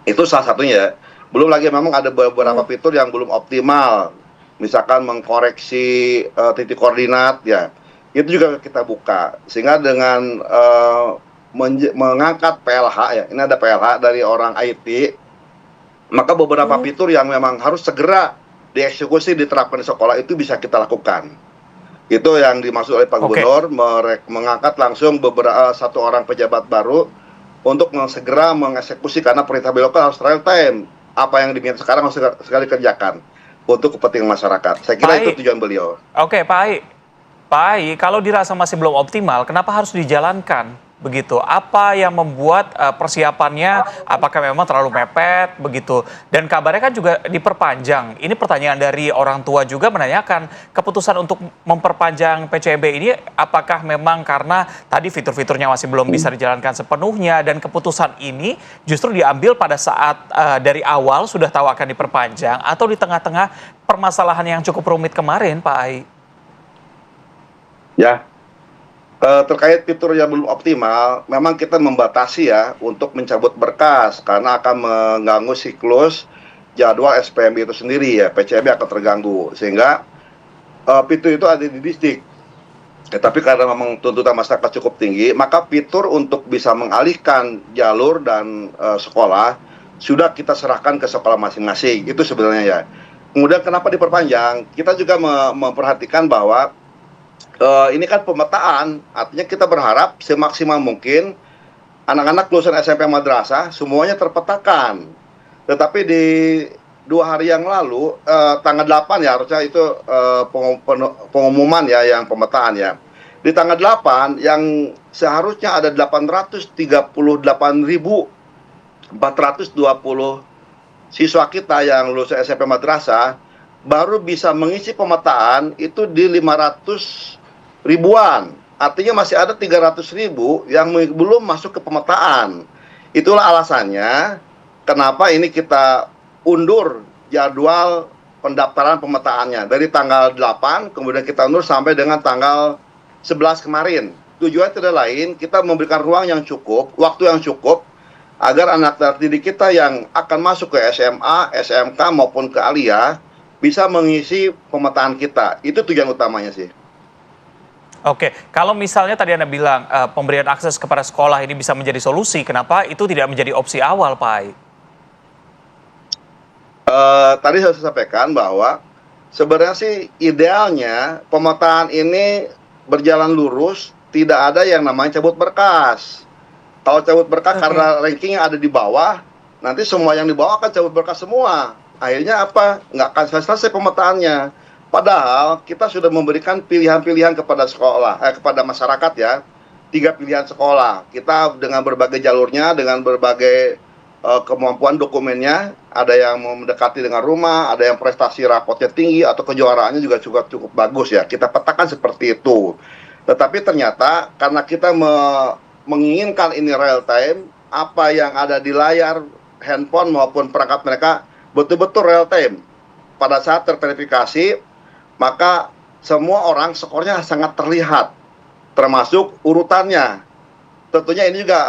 Itu salah satunya. Belum lagi memang ada beberapa fitur yang belum optimal. misalkan mengkoreksi titik koordinat ya, itu juga kita buka. Sehingga dengan mengangkat PLH ya, ini ada PLH dari orang IT, maka beberapa fitur yang memang harus segera dieksekusi diterapkan di sekolah itu bisa kita lakukan. Itu yang dimaksud oleh Pak Gubernur, mengangkat langsung satu orang pejabat baru untuk segera mengeksekusi, karena perintah beliau kan harus real time. Apa yang diminta sekarang harus sekali kerjakan untuk kepentingan masyarakat. Saya kira itu tujuan beliau. Oke, Pak Ai, kalau dirasa masih belum optimal, kenapa harus dijalankan? Begitu, apa yang membuat persiapannya, apakah memang terlalu mepet begitu, dan kabarnya kan juga diperpanjang. Ini pertanyaan dari orang tua juga menanyakan keputusan untuk memperpanjang PCB ini apakah memang karena tadi fitur-fiturnya masih belum bisa dijalankan sepenuhnya, dan keputusan ini justru diambil pada saat dari awal sudah tahu akan diperpanjang, atau di tengah-tengah permasalahan yang cukup rumit kemarin, Pak Ai? Ya, terkait fitur yang belum optimal, memang kita membatasi ya untuk mencabut berkas karena akan mengganggu siklus jadwal SPMB itu sendiri ya, PCB akan terganggu, sehingga fitur itu ada di distrik. Tapi karena memang tuntutan masyarakat cukup tinggi, maka fitur untuk bisa mengalihkan jalur dan sekolah sudah kita serahkan ke sekolah masing-masing. Itu sebenarnya ya. Kemudian kenapa diperpanjang? Kita juga memperhatikan bahwa ini kan pemetaan, artinya kita berharap semaksimal mungkin anak-anak lulusan SMP madrasah semuanya terpetakan. Tetapi di 2 hari yang lalu, tanggal 8 ya harusnya itu pengumuman ya yang pemetaan ya. Di tanggal 8 yang seharusnya ada 838.420 siswa kita yang lulusan SMP madrasah baru bisa mengisi pemetaan itu di 500 ribuan. Artinya masih ada 300.000 yang belum masuk ke pemetaan. Itulah alasannya kenapa ini kita undur jadwal pendaftaran pemetaannya dari tanggal 8, kemudian kita undur sampai dengan tanggal 11 kemarin. Tujuan tidak lain, kita memberikan ruang yang cukup, waktu yang cukup, agar anak didik kita yang akan masuk ke SMA, SMK maupun ke Aliyah bisa mengisi pemetaan kita. Itu tujuan utamanya sih. Oke, kalau misalnya tadi Anda bilang pemberian akses kepada sekolah ini bisa menjadi solusi, kenapa itu tidak menjadi opsi awal, Pak Ai? Tadi saya sampaikan bahwa sebenarnya sih idealnya pemetaan ini berjalan lurus, tidak ada yang namanya cabut berkas. Kalau cabut berkas karena rankingnya ada di bawah, nanti semua yang di bawah akan cabut berkas semua. Akhirnya apa? Nggak akan selesai pemetaannya. Padahal kita sudah memberikan pilihan-pilihan kepada sekolah, kepada masyarakat ya, 3 pilihan sekolah. Kita dengan berbagai jalurnya, dengan berbagai kemampuan dokumennya, ada yang mendekati dengan rumah, ada yang prestasi rapotnya tinggi atau kejuaraannya juga cukup bagus ya. Kita petakan seperti itu. Tetapi ternyata karena kita menginginkan ini real time, apa yang ada di layar handphone maupun perangkat mereka betul-betul real time. Pada saat terverifikasi, maka semua orang skornya sangat terlihat, termasuk urutannya. Tentunya ini juga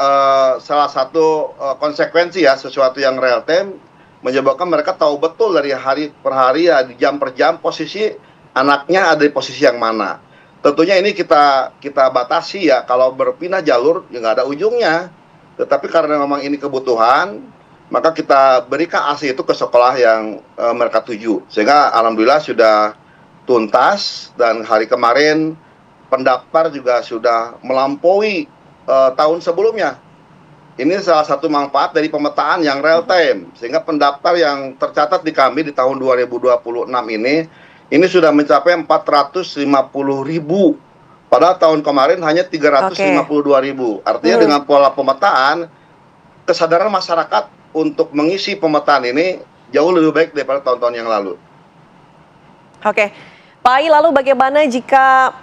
salah satu konsekuensi ya, sesuatu yang real time, menyebabkan mereka tahu betul dari hari per hari ya, di jam per jam posisi anaknya ada di posisi yang mana. Tentunya ini kita batasi ya, kalau berpindah jalur ya nggak ada ujungnya. Tetapi karena memang ini kebutuhan, maka kita berikan AC itu ke sekolah yang mereka tuju. Sehingga alhamdulillah sudah tuntas, dan hari kemarin pendaftar juga sudah melampaui tahun sebelumnya. Ini salah satu manfaat dari pemetaan yang real time, sehingga pendaftar yang tercatat di kami di tahun 2026 ini sudah mencapai 450.000. Padahal tahun kemarin hanya 352.000. Artinya dengan pola pemetaan, kesadaran masyarakat untuk mengisi pemetaan ini jauh lebih baik daripada tahun-tahun yang lalu. Oke, Pak Ai, lalu bagaimana jika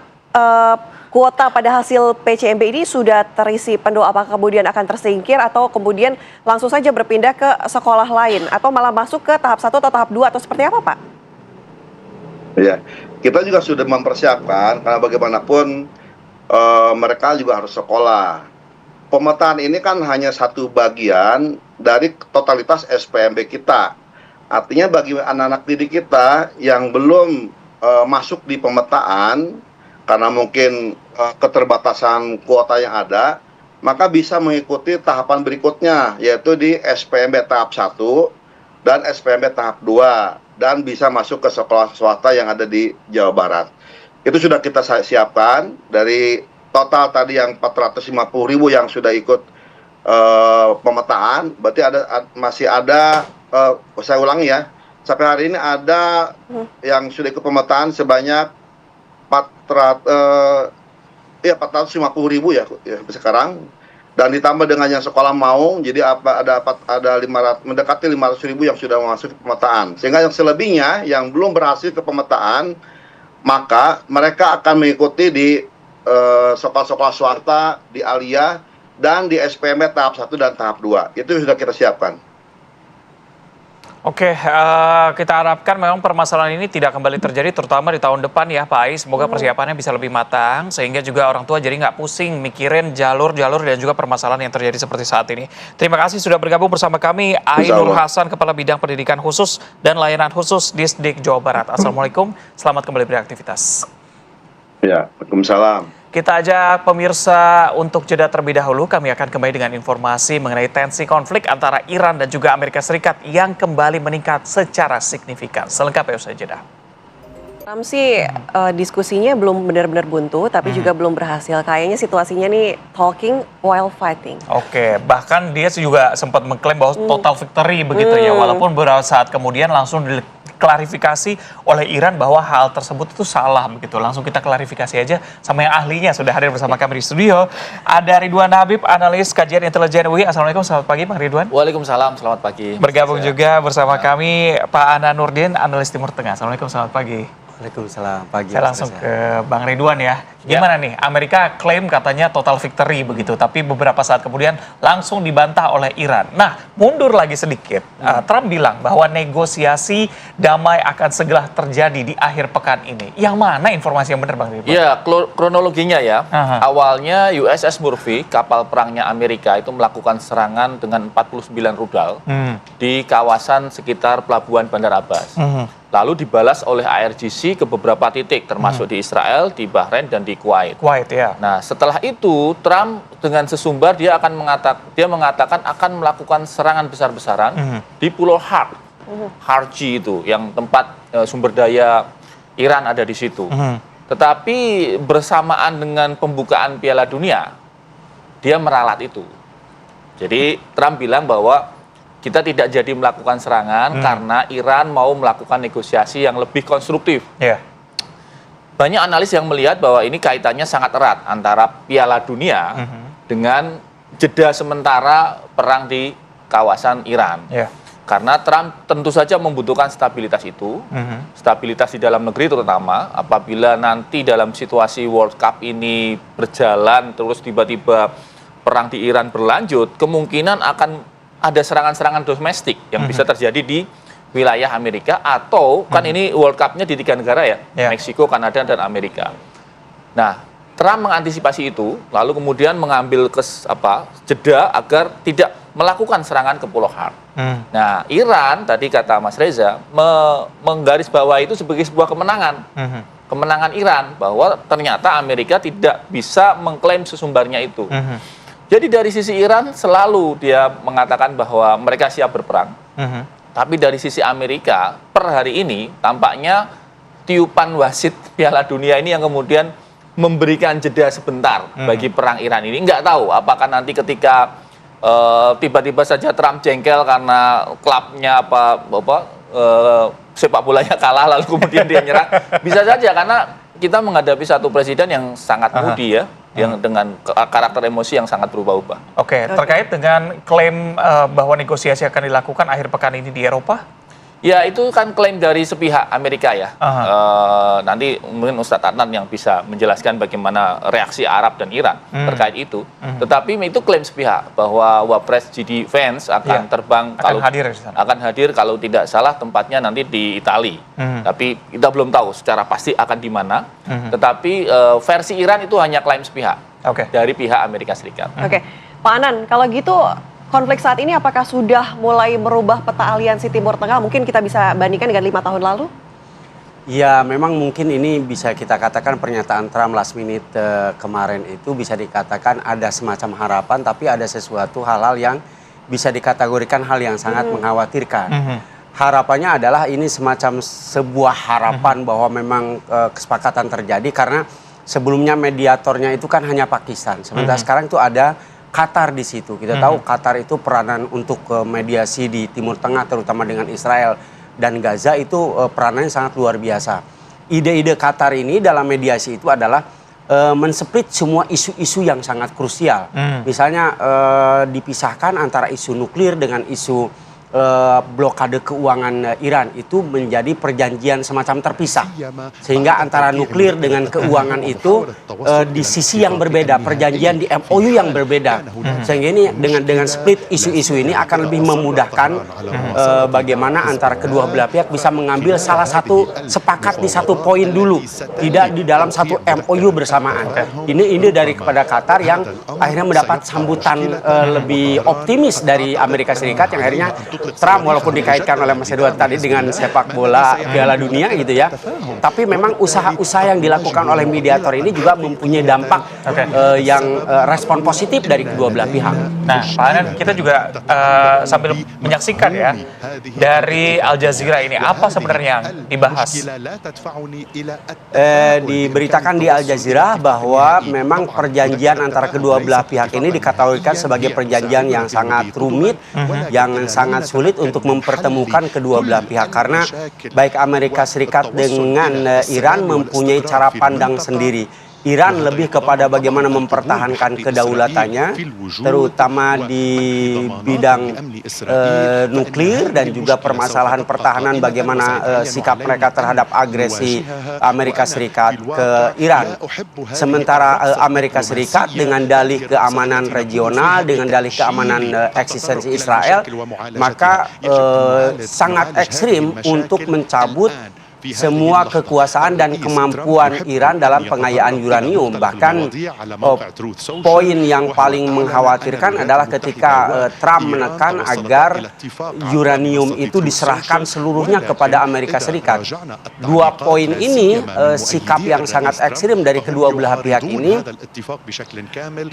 kuota pada hasil PCMB ini sudah terisi penuh, apakah kemudian akan tersingkir atau kemudian langsung saja berpindah ke sekolah lain atau malah masuk ke tahap 1 atau tahap 2 atau seperti apa, Pak? Ya, kita juga sudah mempersiapkan karena bagaimanapun mereka juga harus sekolah. Pemetaan ini kan hanya satu bagian dari totalitas SPMB kita. Artinya bagi anak-anak didik kita yang belum masuk di pemetaan, karena mungkin keterbatasan kuota yang ada, maka bisa mengikuti tahapan berikutnya, yaitu di SPMB tahap 1 dan SPMB tahap 2, dan bisa masuk ke sekolah swasta yang ada di Jawa Barat. Itu sudah kita siapkan dari total tadi yang 450.000 yang sudah ikut pemetaan, berarti masih ada, saya ulangi ya, sampai hari ini ada yang sudah ikut pemetaan sebanyak 450.000 ya sekarang, dan ditambah dengan yang sekolah mau, jadi ada 500, mendekati 500.000 yang sudah masuk ke pemetaan. Sehingga yang selebihnya yang belum berhasil ke pemetaan, maka mereka akan mengikuti di sekolah-sekolah swasta, di Alia, dan di SPMB tahap 1 dan tahap 2. Itu sudah kita siapkan. Oke, kita harapkan memang permasalahan ini tidak kembali terjadi, terutama di tahun depan ya Pak Ai. Semoga persiapannya bisa lebih matang, sehingga juga orang tua jadi nggak pusing mikirin jalur-jalur dan juga permasalahan yang terjadi seperti saat ini. Terima kasih sudah bergabung bersama kami, Ai Nur Hasan, Kepala Bidang Pendidikan Khusus dan Layanan Khusus Disdik Jawa Barat. Assalamualaikum, selamat kembali beraktivitas. Ya, Waalaikumsalam. Kita ajak pemirsa untuk jeda terlebih dahulu. Kami akan kembali dengan informasi mengenai tensi konflik antara Iran dan juga Amerika Serikat yang kembali meningkat secara signifikan. Selengkapnya usai jeda. Sih diskusinya belum benar-benar buntu, tapi juga belum berhasil. Kayaknya situasinya nih talking while fighting. Oke, bahkan dia juga sempat mengklaim bahwa total victory begitu ya. Walaupun beberapa saat kemudian langsung klarifikasi oleh Iran bahwa hal tersebut itu salah begitu. Langsung kita klarifikasi aja sama yang ahlinya sudah hadir bersama kami di studio. Ada Ridwan Habib, analis kajian intelijen UI. Assalamualaikum, selamat pagi Bang Ridwan. Waalaikumsalam, selamat pagi. Bergabung juga bersama kami Pak Ana Nurdin, analis Timur Tengah. Assalamualaikum, selamat pagi. Waalaikumsalam, pagi. Saya langsung ke Bang Ridwan ya. Gimana nih, Amerika klaim katanya total victory begitu, tapi beberapa saat kemudian langsung dibantah oleh Iran. Nah, mundur lagi sedikit, Trump bilang bahwa negosiasi damai akan segera terjadi di akhir pekan ini. Yang mana informasi yang benar Bang Ridwan? Ya, kronologinya ya. Awalnya USS Murphy, kapal perangnya Amerika itu melakukan serangan dengan 49 rudal di kawasan sekitar pelabuhan Bandar Abbas. Lalu dibalas oleh ARGC ke beberapa titik, termasuk di Israel, di Bahrain, dan di Kuwait. Ya. Nah, setelah itu Trump dengan sesumbar dia mengatakan akan melakukan serangan besar-besaran di Pulau Harji itu, yang tempat sumber daya Iran ada di situ. Tetapi bersamaan dengan pembukaan Piala Dunia, dia meralat itu. Jadi Trump bilang bahwa kita tidak jadi melakukan serangan karena Iran mau melakukan negosiasi yang lebih konstruktif. Banyak analis yang melihat bahwa ini kaitannya sangat erat antara Piala Dunia dengan jeda sementara perang di kawasan Iran. Karena Trump tentu saja membutuhkan stabilitas itu, stabilitas di dalam negeri terutama. Apabila nanti dalam situasi World Cup ini berjalan terus tiba-tiba perang di Iran berlanjut, kemungkinan akan ada serangan-serangan domestik yang bisa terjadi di wilayah Amerika, atau kan ini World Cup-nya di 3 negara ya, Meksiko, Kanada, dan Amerika. Nah, Trump mengantisipasi itu, lalu kemudian mengambil jeda agar tidak melakukan serangan ke Pulau Har. Nah, Iran tadi kata Mas Reza menggarisbawahi itu sebagai sebuah kemenangan. Kemenangan Iran bahwa ternyata Amerika tidak bisa mengklaim sesumbarnya itu. Jadi dari sisi Iran selalu dia mengatakan bahwa mereka siap berperang. Tapi dari sisi Amerika per hari ini tampaknya tiupan wasit Piala Dunia ini yang kemudian memberikan jeda sebentar bagi perang Iran ini. Nggak tahu apakah nanti ketika tiba-tiba saja Trump jengkel karena klubnya sepak bolanya kalah lalu kemudian dia nyerang. Bisa saja karena kita menghadapi satu presiden yang sangat moody ya, yang dengan karakter emosi yang sangat berubah-ubah. Oke, terkait dengan klaim bahwa negosiasi akan dilakukan akhir pekan ini di Eropa? Ya, itu kan klaim dari sepihak Amerika ya. Nanti mungkin Ustadz Adnan yang bisa menjelaskan bagaimana reaksi Arab dan Iran terkait itu. Tetapi itu klaim sepihak bahwa Wapres GD Vance akan terbang akan hadir kalau tidak salah tempatnya nanti di Itali. Tapi kita belum tahu secara pasti akan di mana. Tetapi versi Iran itu hanya klaim sepihak dari pihak Amerika Serikat. Oke, Pak Anan, kalau gitu konflik saat ini apakah sudah mulai merubah peta aliansi Timur Tengah? Mungkin kita bisa bandingkan dengan 5 tahun lalu? Ya, memang mungkin ini bisa kita katakan pernyataan Trump last minute kemarin itu bisa dikatakan ada semacam harapan, tapi ada sesuatu hal-hal yang bisa dikategorikan hal yang sangat mengkhawatirkan. Harapannya adalah ini semacam sebuah harapan bahwa memang kesepakatan terjadi, karena sebelumnya mediatornya itu kan hanya Pakistan. Sementara sekarang itu ada Qatar di situ. Kita tahu Qatar itu peranan untuk mediasi di Timur Tengah, terutama dengan Israel dan Gaza itu peranannya sangat luar biasa. Ide-ide Qatar ini dalam mediasi itu adalah mensplit semua isu-isu yang sangat krusial. Misalnya dipisahkan antara isu nuklir dengan isu blokade keuangan Iran, itu menjadi perjanjian semacam terpisah, sehingga antara nuklir dengan keuangan itu di sisi yang berbeda, perjanjian di MOU yang berbeda, sehingga ini dengan split isu-isu ini akan lebih memudahkan bagaimana antara kedua belah pihak bisa mengambil salah satu sepakat di satu poin dulu, tidak di dalam satu MOU bersamaan. Ini dari kepada Qatar yang akhirnya mendapat sambutan lebih optimis dari Amerika Serikat, yang akhirnya Trump, walaupun dikaitkan oleh Mas Edward tadi dengan sepak bola Piala Dunia gitu ya, tapi memang usaha-usaha yang dilakukan oleh mediator ini juga mempunyai dampak yang respon positif dari kedua belah pihak. Nah, Pak Anan, kita juga sambil menyaksikan ya dari Al Jazeera ini, apa sebenarnya yang dibahas? Diberitakan di Al Jazeera bahwa memang perjanjian antara kedua belah pihak ini dikategorikan sebagai perjanjian yang sangat rumit, yang sangat sulit untuk mempertemukan kedua belah pihak, karena baik Amerika Serikat dengan Iran mempunyai cara pandang sendiri. Iran lebih kepada bagaimana mempertahankan kedaulatannya, terutama di bidang nuklir dan juga permasalahan pertahanan, bagaimana sikap mereka terhadap agresi Amerika Serikat ke Iran. Sementara Amerika Serikat dengan dalih keamanan regional, dengan dalih keamanan eksistensi Israel, maka sangat ekstrim untuk mencabut semua kekuasaan dan kemampuan Iran dalam pengayaan uranium. Bahkan poin yang paling mengkhawatirkan adalah ketika Trump menekan agar uranium itu diserahkan seluruhnya kepada Amerika Serikat. Dua poin ini, sikap yang sangat ekstrim dari kedua belah pihak ini,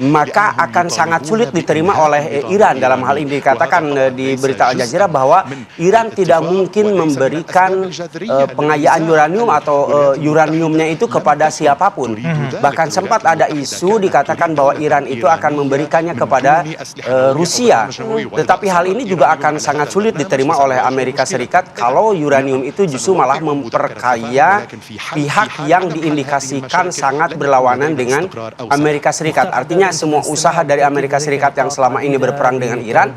maka akan sangat sulit diterima oleh Iran. Dalam hal ini dikatakan di berita Al Jazeera bahwa Iran tidak mungkin memberikan pengayaan uranium atau uraniumnya itu kepada siapapun. Bahkan sempat ada isu dikatakan bahwa Iran itu akan memberikannya kepada Rusia. Tetapi hal ini juga akan sangat sulit diterima oleh Amerika Serikat kalau uranium itu justru malah memperkaya pihak yang diindikasikan sangat berlawanan dengan Amerika Serikat. Artinya semua usaha dari Amerika Serikat yang selama ini berperang dengan Iran,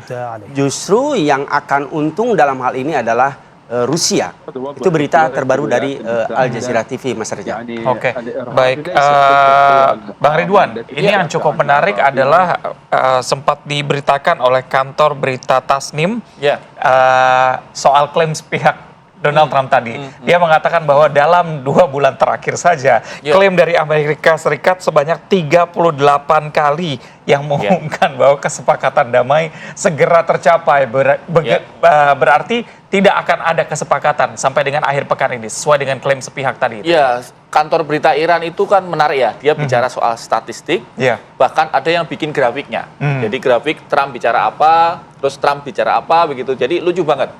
justru yang akan untung dalam hal ini adalah Rusia. Itu berita terbaru dari Al Jazeera TV, Mas Reza. Oke, baik. Bang Ridwan, ini yang cukup menarik adalah sempat diberitakan oleh kantor berita Tasnim soal klaim pihak Donald Trump tadi. Dia mengatakan bahwa dalam 2 bulan terakhir saja klaim dari Amerika Serikat sebanyak 38 kali yang mengumumkan bahwa kesepakatan damai segera tercapai. Berarti tidak akan ada kesepakatan sampai dengan akhir pekan ini, sesuai dengan klaim sepihak tadi. Ya, kantor berita Iran itu kan menarik ya. Dia bicara soal statistik, bahkan ada yang bikin grafiknya. Jadi grafik Trump bicara apa, terus Trump bicara apa, begitu. Jadi lucu banget.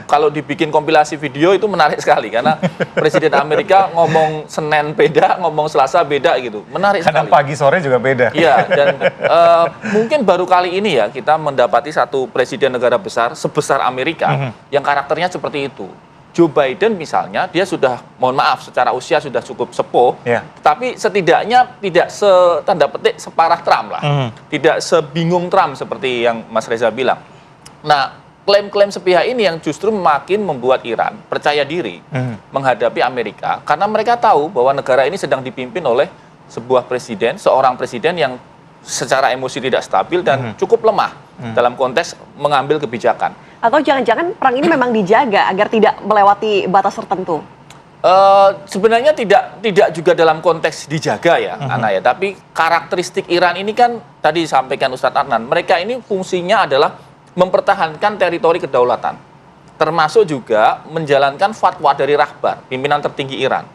Kalau dibikin kompilasi video itu menarik sekali, karena Presiden Amerika ngomong Senin beda, ngomong Selasa beda gitu. Menarik sekali. Kadang pagi sore juga beda. Iya, dan mungkin baru kali ini ya kita mendapati satu presiden negara besar sebesar Amerika yang karakternya seperti itu. Joe Biden misalnya, dia sudah, mohon maaf, secara usia sudah cukup sepuh, tapi setidaknya tidak tanda petik separah Trump lah. Tidak sebingung Trump seperti yang Mas Reza bilang. Nah, klaim-klaim sepihak ini yang justru makin membuat Iran percaya diri menghadapi Amerika, karena mereka tahu bahwa negara ini sedang dipimpin oleh seorang presiden yang secara emosi tidak stabil dan cukup lemah dalam konteks mengambil kebijakan. Atau jangan-jangan perang ini memang dijaga agar tidak melewati batas tertentu? Sebenarnya tidak juga dalam konteks dijaga ya, Ana ya. Tapi karakteristik Iran ini kan tadi disampaikan Ustadz Adnan, mereka ini fungsinya adalah mempertahankan teritori kedaulatan, termasuk juga menjalankan fatwa dari rahbar, pimpinan tertinggi Iran.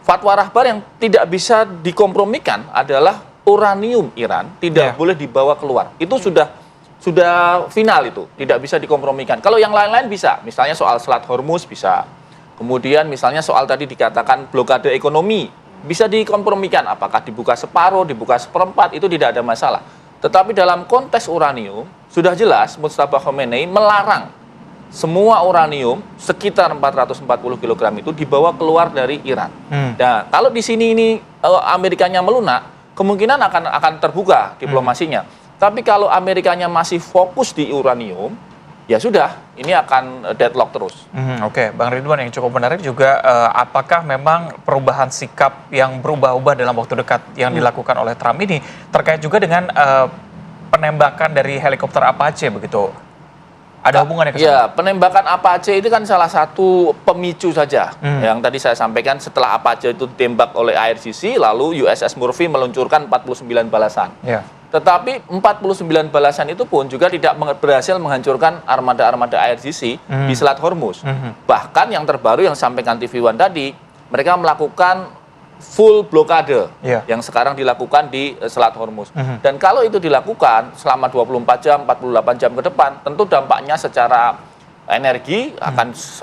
Fatwa rahbar yang tidak bisa dikompromikan adalah uranium Iran tidak boleh dibawa keluar. Itu sudah final itu, tidak bisa dikompromikan. Kalau yang lain-lain bisa, misalnya soal Selat Hormuz bisa. Kemudian misalnya soal tadi dikatakan blokade ekonomi, bisa dikompromikan, apakah dibuka separuh, dibuka seperempat, itu tidak ada masalah. Tetapi dalam konteks uranium, sudah jelas Mustafa Khomeini melarang semua uranium sekitar 440 kg itu dibawa keluar dari Iran. Nah, kalau di sini ini Amerikanya melunak, kemungkinan akan terbuka diplomasinya. Tapi kalau Amerikanya masih fokus di uranium, ya sudah, ini akan deadlock terus. Oke, Bang Ridwan, yang cukup menarik juga, apakah memang perubahan sikap yang berubah-ubah dalam waktu dekat yang dilakukan oleh Trump ini terkait juga dengan penembakan dari helikopter Apache begitu? Ada hubungannya ke sana? Ya, penembakan Apache itu kan salah satu pemicu saja. Yang tadi saya sampaikan, setelah Apache itu ditembak oleh IRGC, lalu USS Murphy meluncurkan 49 balasan. Tetapi 49 balasan itu pun juga tidak berhasil menghancurkan armada-armada IRGC di Selat Hormuz. Bahkan yang terbaru yang sampaikan TV One tadi, mereka melakukan full blokade yang sekarang dilakukan di Selat Hormuz. Dan kalau itu dilakukan selama 24 jam, 48 jam ke depan, tentu dampaknya secara energi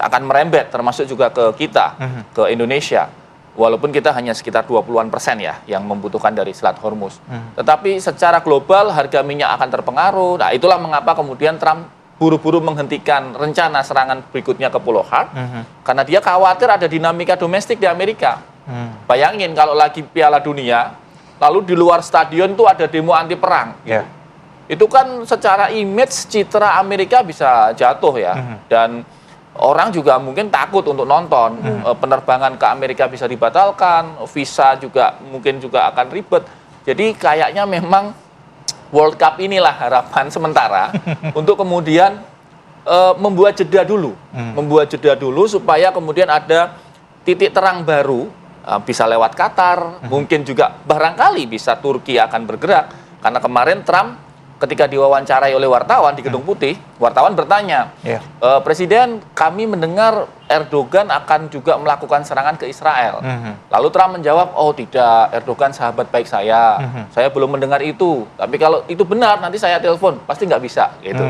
akan merembet, termasuk juga ke kita, ke Indonesia. Walaupun kita hanya sekitar 20% ya yang membutuhkan dari Selat Hormuz. Tetapi secara global harga minyak akan terpengaruh. Nah, itulah mengapa kemudian Trump buru-buru menghentikan rencana serangan berikutnya ke Pulau Hart, karena dia khawatir ada dinamika domestik di Amerika. Bayangin kalau lagi Piala Dunia, lalu di luar stadion tuh ada demo anti perang. Itu kan secara image citra Amerika bisa jatuh ya. Dan orang juga mungkin takut untuk nonton, penerbangan ke Amerika bisa dibatalkan, visa juga mungkin juga akan ribet. Jadi kayaknya memang World Cup inilah harapan sementara untuk kemudian membuat jeda dulu, supaya kemudian ada titik terang baru, bisa lewat Qatar, mungkin juga barangkali bisa Turki akan bergerak, karena kemarin Trump ketika diwawancarai oleh wartawan di Gedung Putih, wartawan bertanya, Presiden, kami mendengar Erdogan akan juga melakukan serangan ke Israel. Lalu Trump menjawab, oh tidak, Erdogan sahabat baik saya belum mendengar itu. Tapi kalau itu benar, nanti saya telepon, pasti nggak bisa. Gitu.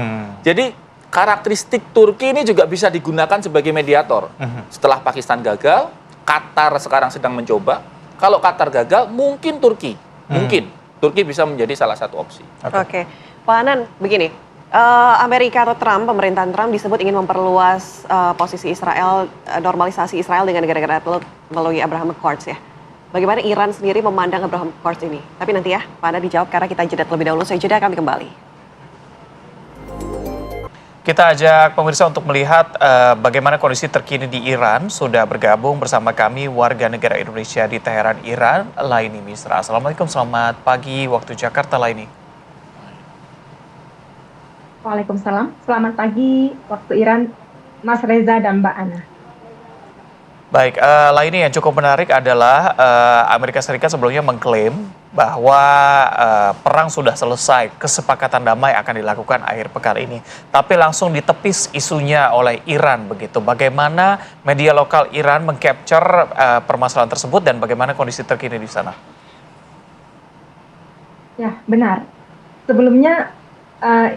Jadi karakteristik Turki ini juga bisa digunakan sebagai mediator. Setelah Pakistan gagal, Qatar sekarang sedang mencoba. Kalau Qatar gagal, mungkin Turki bisa menjadi salah satu opsi. Oke. Pak Anan, begini, Amerika atau pemerintahan Trump disebut ingin memperluas posisi Israel, normalisasi Israel dengan negara-negara teluk melalui Abraham Accords ya. Bagaimana Iran sendiri memandang Abraham Accords ini? Tapi nanti ya, Pak Anan dijawab karena kita jeda terlebih dahulu. Saya jeda, kami kembali. Kita ajak pemirsa untuk melihat bagaimana kondisi terkini di Iran. Sudah bergabung bersama kami warga negara Indonesia di Teheran, Iran, Laini Misra. Assalamualaikum, selamat pagi waktu Jakarta, Laini. Waalaikumsalam, selamat pagi waktu Iran, Mas Reza dan Mbak Ana. Baik, Laini, yang cukup menarik adalah Amerika Serikat sebelumnya mengklaim bahwa perang sudah selesai, kesepakatan damai akan dilakukan akhir pekan ini. Tapi langsung ditepis isunya oleh Iran begitu. Bagaimana media lokal Iran mengcapture permasalahan tersebut dan bagaimana kondisi terkini di sana? Ya, benar. Sebelumnya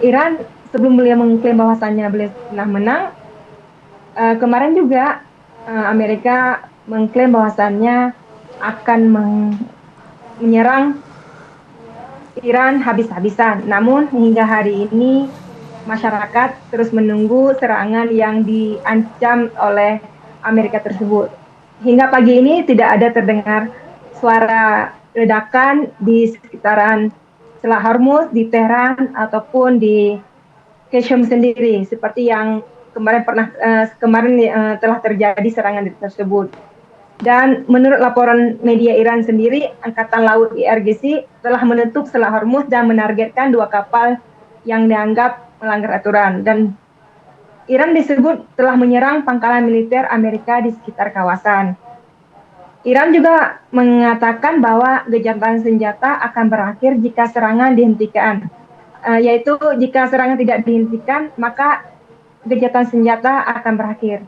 Iran sebelum beliau mengklaim bahwasannya beliau telah menang, kemarin juga Amerika mengklaim bahwasannya akan menyerang Iran habis-habisan. Namun hingga hari ini masyarakat terus menunggu serangan yang diancam oleh Amerika tersebut. Hingga pagi ini tidak ada terdengar suara ledakan di sekitaran Selat Hormuz, di Tehran ataupun di Qasem sendiri seperti yang kemarin telah terjadi serangan tersebut. Dan menurut laporan media Iran sendiri, Angkatan Laut IRGC telah menutup Selat Hormuz dan menargetkan 2 kapal yang dianggap melanggar aturan. Dan Iran disebut telah menyerang pangkalan militer Amerika di sekitar kawasan. Iran juga mengatakan bahwa gencatan senjata akan berakhir jika serangan dihentikan. Yaitu jika serangan tidak dihentikan, maka gencatan senjata akan berakhir.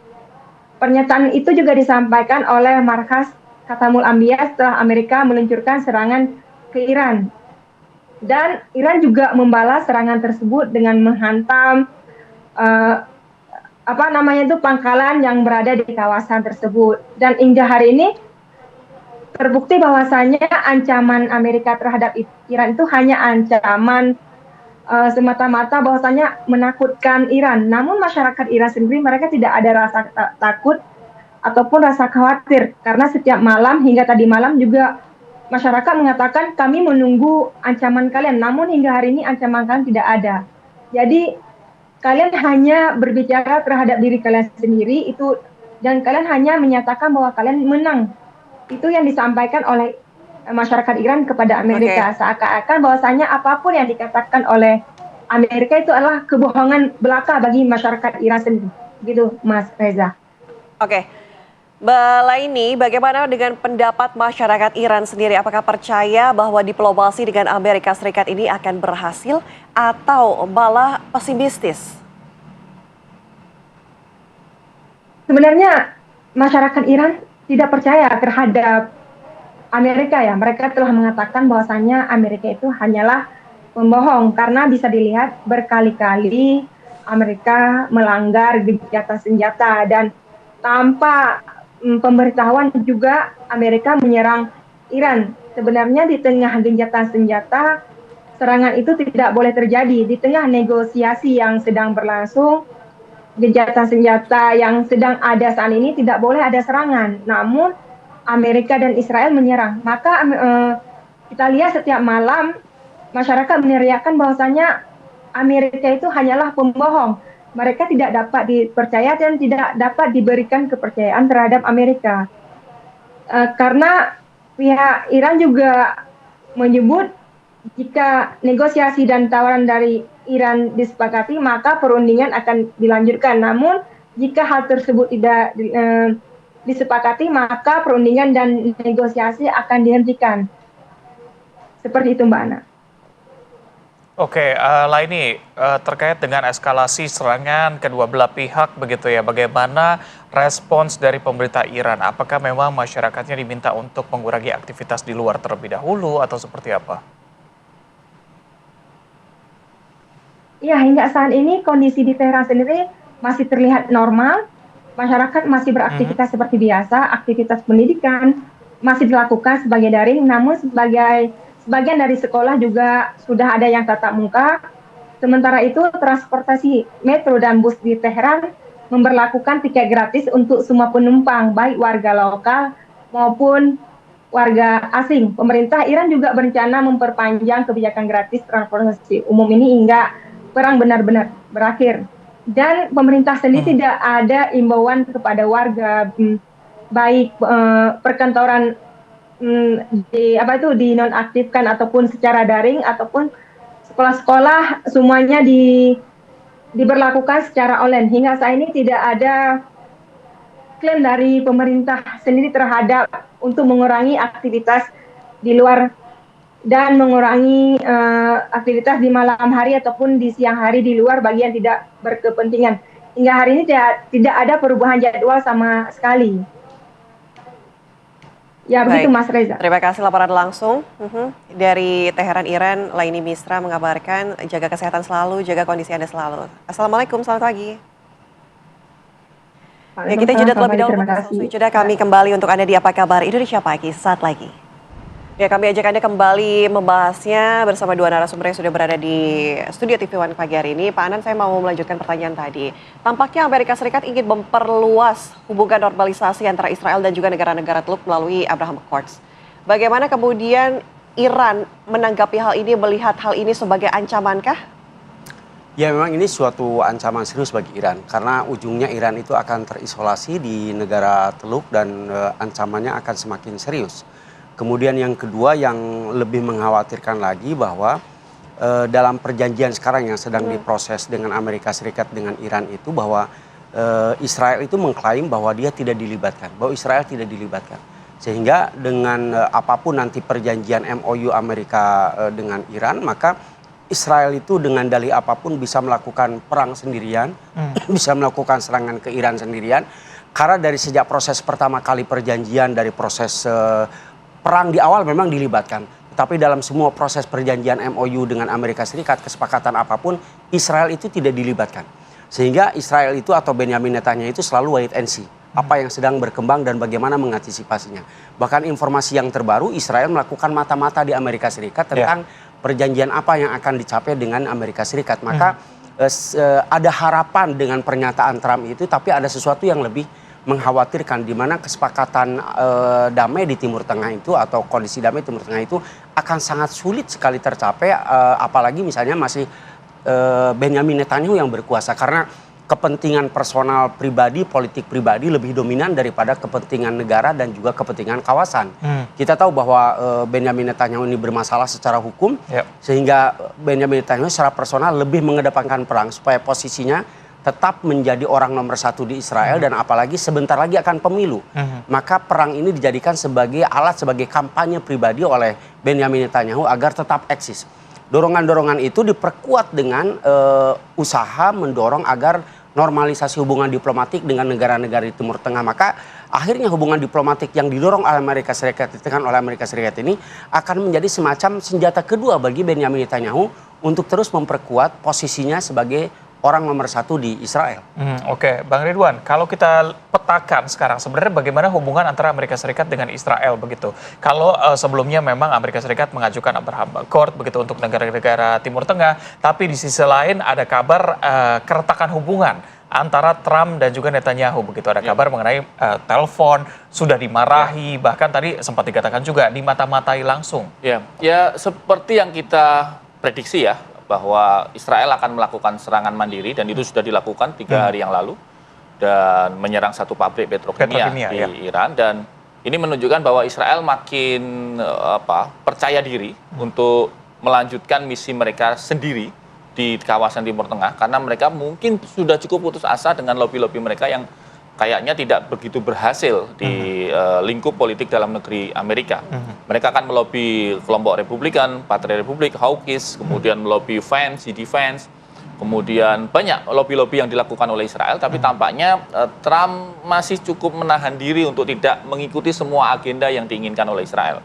Pernyataan itu juga disampaikan oleh Markas Khatamul Anbiya setelah Amerika meluncurkan serangan ke Iran. Dan Iran juga membalas serangan tersebut dengan menghantam pangkalan yang berada di kawasan tersebut. Dan hingga hari ini terbukti bahwasannya ancaman Amerika terhadap Iran itu hanya ancaman semata-mata bahwasanya menakutkan Iran. Namun masyarakat Iran sendiri mereka tidak ada rasa takut ataupun rasa khawatir karena setiap malam hingga tadi malam juga masyarakat mengatakan kami menunggu ancaman kalian. Namun hingga hari ini ancaman kalian tidak ada. Jadi kalian hanya berbicara terhadap diri kalian sendiri itu dan kalian hanya menyatakan bahwa kalian menang. Itu yang disampaikan oleh masyarakat Iran kepada Amerika. Seakan-akan bahwasanya apapun yang dikatakan oleh Amerika itu adalah kebohongan belaka bagi masyarakat Iran sendiri. Gitu, Mas Reza. Oke. Balaini, bagaimana dengan pendapat masyarakat Iran sendiri? Apakah percaya bahwa diplomasi dengan Amerika Serikat ini akan berhasil atau malah pesimistis? Sebenarnya masyarakat Iran tidak percaya terhadap Amerika ya. Mereka telah mengatakan bahwasannya Amerika itu hanyalah pembohong karena bisa dilihat berkali-kali Amerika melanggar gencatan senjata dan tanpa pemberitahuan juga Amerika menyerang Iran. Sebenarnya di tengah gencatan senjata, serangan itu tidak boleh terjadi. Di tengah negosiasi yang sedang berlangsung, gencatan senjata yang sedang ada saat ini tidak boleh ada serangan. Namun Amerika dan Israel menyerang. Maka kita lihat setiap malam masyarakat meneriakkan bahwasanya Amerika itu hanyalah pembohong. Mereka tidak dapat dipercaya dan tidak dapat diberikan kepercayaan terhadap Amerika. Karena pihak Iran juga menyebut jika negosiasi dan tawaran dari Iran disepakati, maka perundingan akan dilanjutkan. Namun jika hal tersebut tidak disepakati, maka perundingan dan negosiasi akan dihentikan. Seperti itu, Mbak Ana. Oke, Laini, terkait dengan eskalasi serangan kedua belah pihak begitu ya, bagaimana respons dari pemerintah Iran? Apakah memang masyarakatnya diminta untuk mengurangi aktivitas di luar terlebih dahulu atau seperti apa? Ya, hingga saat ini kondisi di Teheran sendiri masih terlihat normal. Masyarakat masih beraktivitas seperti biasa, aktivitas pendidikan masih dilakukan sebagai daring, namun sebagian dari sekolah juga sudah ada yang tatap muka. Sementara itu, transportasi metro dan bus di Teheran memberlakukan tiket gratis untuk semua penumpang, baik warga lokal maupun warga asing. Pemerintah Iran juga berencana memperpanjang kebijakan gratis transportasi umum ini hingga perang benar-benar berakhir. Dan pemerintah sendiri tidak ada imbauan kepada warga, baik perkantoran dinonaktifkan ataupun secara daring ataupun sekolah-sekolah semuanya diberlakukan secara online. Hingga saat ini tidak ada klaim dari pemerintah sendiri terhadap untuk mengurangi aktivitas di luar dan mengurangi aktivitas di malam hari ataupun di siang hari di luar bagi yang tidak berkepentingan. Hingga hari ini tidak ada perubahan jadwal sama sekali. Ya, begitu Mas Reza. Terima kasih laporan langsung dari Teheran, Iran. Laini Misra mengabarkan jaga kesehatan selalu, jaga kondisi Anda selalu. Assalamualaikum, selamat pagi. Ya, kita jeda terlebih dahulu. Jeda kami kembali untuk Anda di Apa Kabar Indonesia Pagi saat lagi. Ya, kami ajak Anda kembali membahasnya bersama dua narasumber yang sudah berada di studio TV One pagi hari ini. Pak Anan, saya mau melanjutkan pertanyaan tadi. Tampaknya Amerika Serikat ingin memperluas hubungan normalisasi antara Israel dan juga negara-negara Teluk melalui Abraham Accords. Bagaimana kemudian Iran menanggapi hal ini, melihat hal ini sebagai ancamankah? Ya, memang ini suatu ancaman serius bagi Iran. Karena ujungnya Iran itu akan terisolasi di negara Teluk dan ancamannya akan semakin serius. Kemudian yang kedua yang lebih mengkhawatirkan lagi bahwa dalam perjanjian sekarang yang sedang diproses dengan Amerika Serikat dengan Iran itu bahwa Israel itu mengklaim bahwa dia tidak dilibatkan, bahwa Israel tidak dilibatkan. Sehingga dengan apapun nanti perjanjian MOU Amerika dengan Iran, maka Israel itu dengan dalih apapun bisa melakukan perang sendirian, bisa melakukan serangan ke Iran sendirian. Karena dari sejak proses pertama kali perjanjian, dari proses perang di awal memang dilibatkan. Tapi dalam semua proses perjanjian MOU dengan Amerika Serikat, kesepakatan apapun, Israel itu tidak dilibatkan. Sehingga Israel itu atau Benyamin Netanyahu itu selalu wait and see. Apa yang sedang berkembang dan bagaimana mengantisipasinya. Bahkan informasi yang terbaru, Israel melakukan mata-mata di Amerika Serikat tentang perjanjian apa yang akan dicapai dengan Amerika Serikat. Maka ada harapan dengan pernyataan Trump itu, tapi ada sesuatu yang lebih mengkhawatirkan, di mana kesepakatan damai di Timur Tengah itu atau kondisi damai Timur Tengah itu akan sangat sulit sekali tercapai, apalagi misalnya masih Benyamin Netanyahu yang berkuasa, karena kepentingan personal pribadi, politik pribadi lebih dominan daripada kepentingan negara dan juga kepentingan kawasan. Kita tahu bahwa Benyamin Netanyahu ini bermasalah secara hukum, sehingga Benyamin Netanyahu secara personal lebih mengedepankan perang supaya posisinya tetap menjadi orang nomor satu di Israel, dan apalagi sebentar lagi akan pemilu. Maka perang ini dijadikan sebagai alat, sebagai kampanye pribadi oleh Benyamin Netanyahu agar tetap eksis. Dorongan-dorongan itu diperkuat dengan usaha mendorong agar normalisasi hubungan diplomatik dengan negara-negara di Timur Tengah. Maka akhirnya hubungan diplomatik yang didorong oleh Amerika Serikat, ditekan oleh Amerika Serikat ini akan menjadi semacam senjata kedua bagi Benyamin Netanyahu untuk terus memperkuat posisinya sebagai orang nomor satu di Israel. Oke, Bang Ridwan, kalau kita petakan sekarang sebenarnya bagaimana hubungan antara Amerika Serikat dengan Israel begitu? Kalau sebelumnya memang Amerika Serikat mengajukan Abraham Accord begitu untuk negara-negara Timur Tengah, tapi di sisi lain ada kabar keretakan hubungan antara Trump dan juga Netanyahu begitu. Ada kabar mengenai telepon sudah dimarahi, bahkan tadi sempat dikatakan juga dimata-matai langsung. Ya seperti yang kita prediksi ya, bahwa Israel akan melakukan serangan mandiri, dan itu sudah dilakukan 3 hari yang lalu, dan menyerang satu pabrik petrokimia di Iran, dan ini menunjukkan bahwa Israel makin percaya diri untuk melanjutkan misi mereka sendiri di kawasan Timur Tengah, karena mereka mungkin sudah cukup putus asa dengan lobby-lobby mereka yang kayaknya tidak begitu berhasil di lingkup politik dalam negeri Amerika. Mereka akan melobi kelompok Republikan, Partai Republik, Hawkish, kemudian melobi Vance, CD Vance, kemudian banyak lobby-lobby yang dilakukan oleh Israel, tapi tampaknya Trump masih cukup menahan diri untuk tidak mengikuti semua agenda yang diinginkan oleh Israel.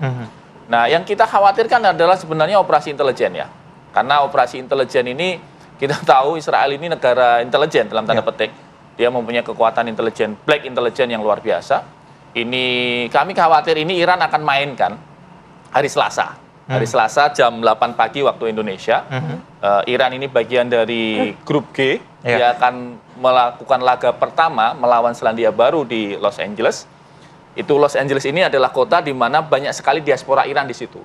Nah, yang kita khawatirkan adalah sebenarnya operasi intelijen ya. Karena operasi intelijen ini, kita tahu Israel ini negara intelijen dalam tanda petik. Dia mempunyai kekuatan intelijen, black intelijen yang luar biasa. Ini kami khawatir ini Iran akan mainkan hari Selasa. Hari Selasa jam 8 pagi waktu Indonesia. Iran ini bagian dari grup G. Dia akan melakukan laga pertama melawan Selandia Baru di Los Angeles. Itu Los Angeles ini adalah kota di mana banyak sekali diaspora Iran di situ.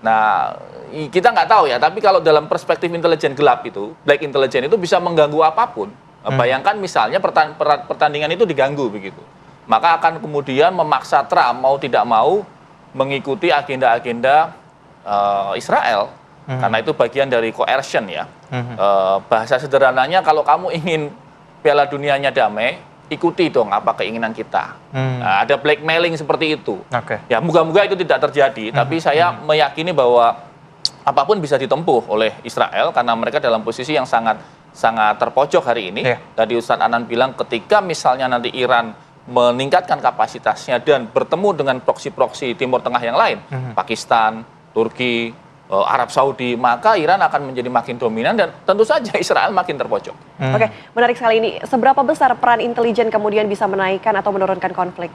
Nah, kita nggak tahu ya, tapi kalau dalam perspektif intelijen gelap itu, black intelijen itu bisa mengganggu apapun. Bayangkan misalnya pertandingan itu diganggu begitu, maka akan kemudian memaksa Trump mau tidak mau mengikuti agenda-agenda Israel, karena itu bagian dari coercion ya. Bahasa sederhananya, kalau kamu ingin Piala Dunianya damai, ikuti dong apa keinginan kita. Nah, ada blackmailing seperti itu. Ya moga-moga itu tidak terjadi, tapi saya meyakini bahwa apapun bisa ditempuh oleh Israel karena mereka dalam posisi yang sangat terpojok hari ini. Tadi Ustadz Anan bilang ketika misalnya nanti Iran meningkatkan kapasitasnya dan bertemu dengan proksi-proksi Timur Tengah yang lain, Pakistan, Turki, Arab Saudi, maka Iran akan menjadi makin dominan dan tentu saja Israel makin terpojok. Oke, menarik sekali ini. Seberapa besar peran intelijen kemudian bisa menaikkan atau menurunkan konflik?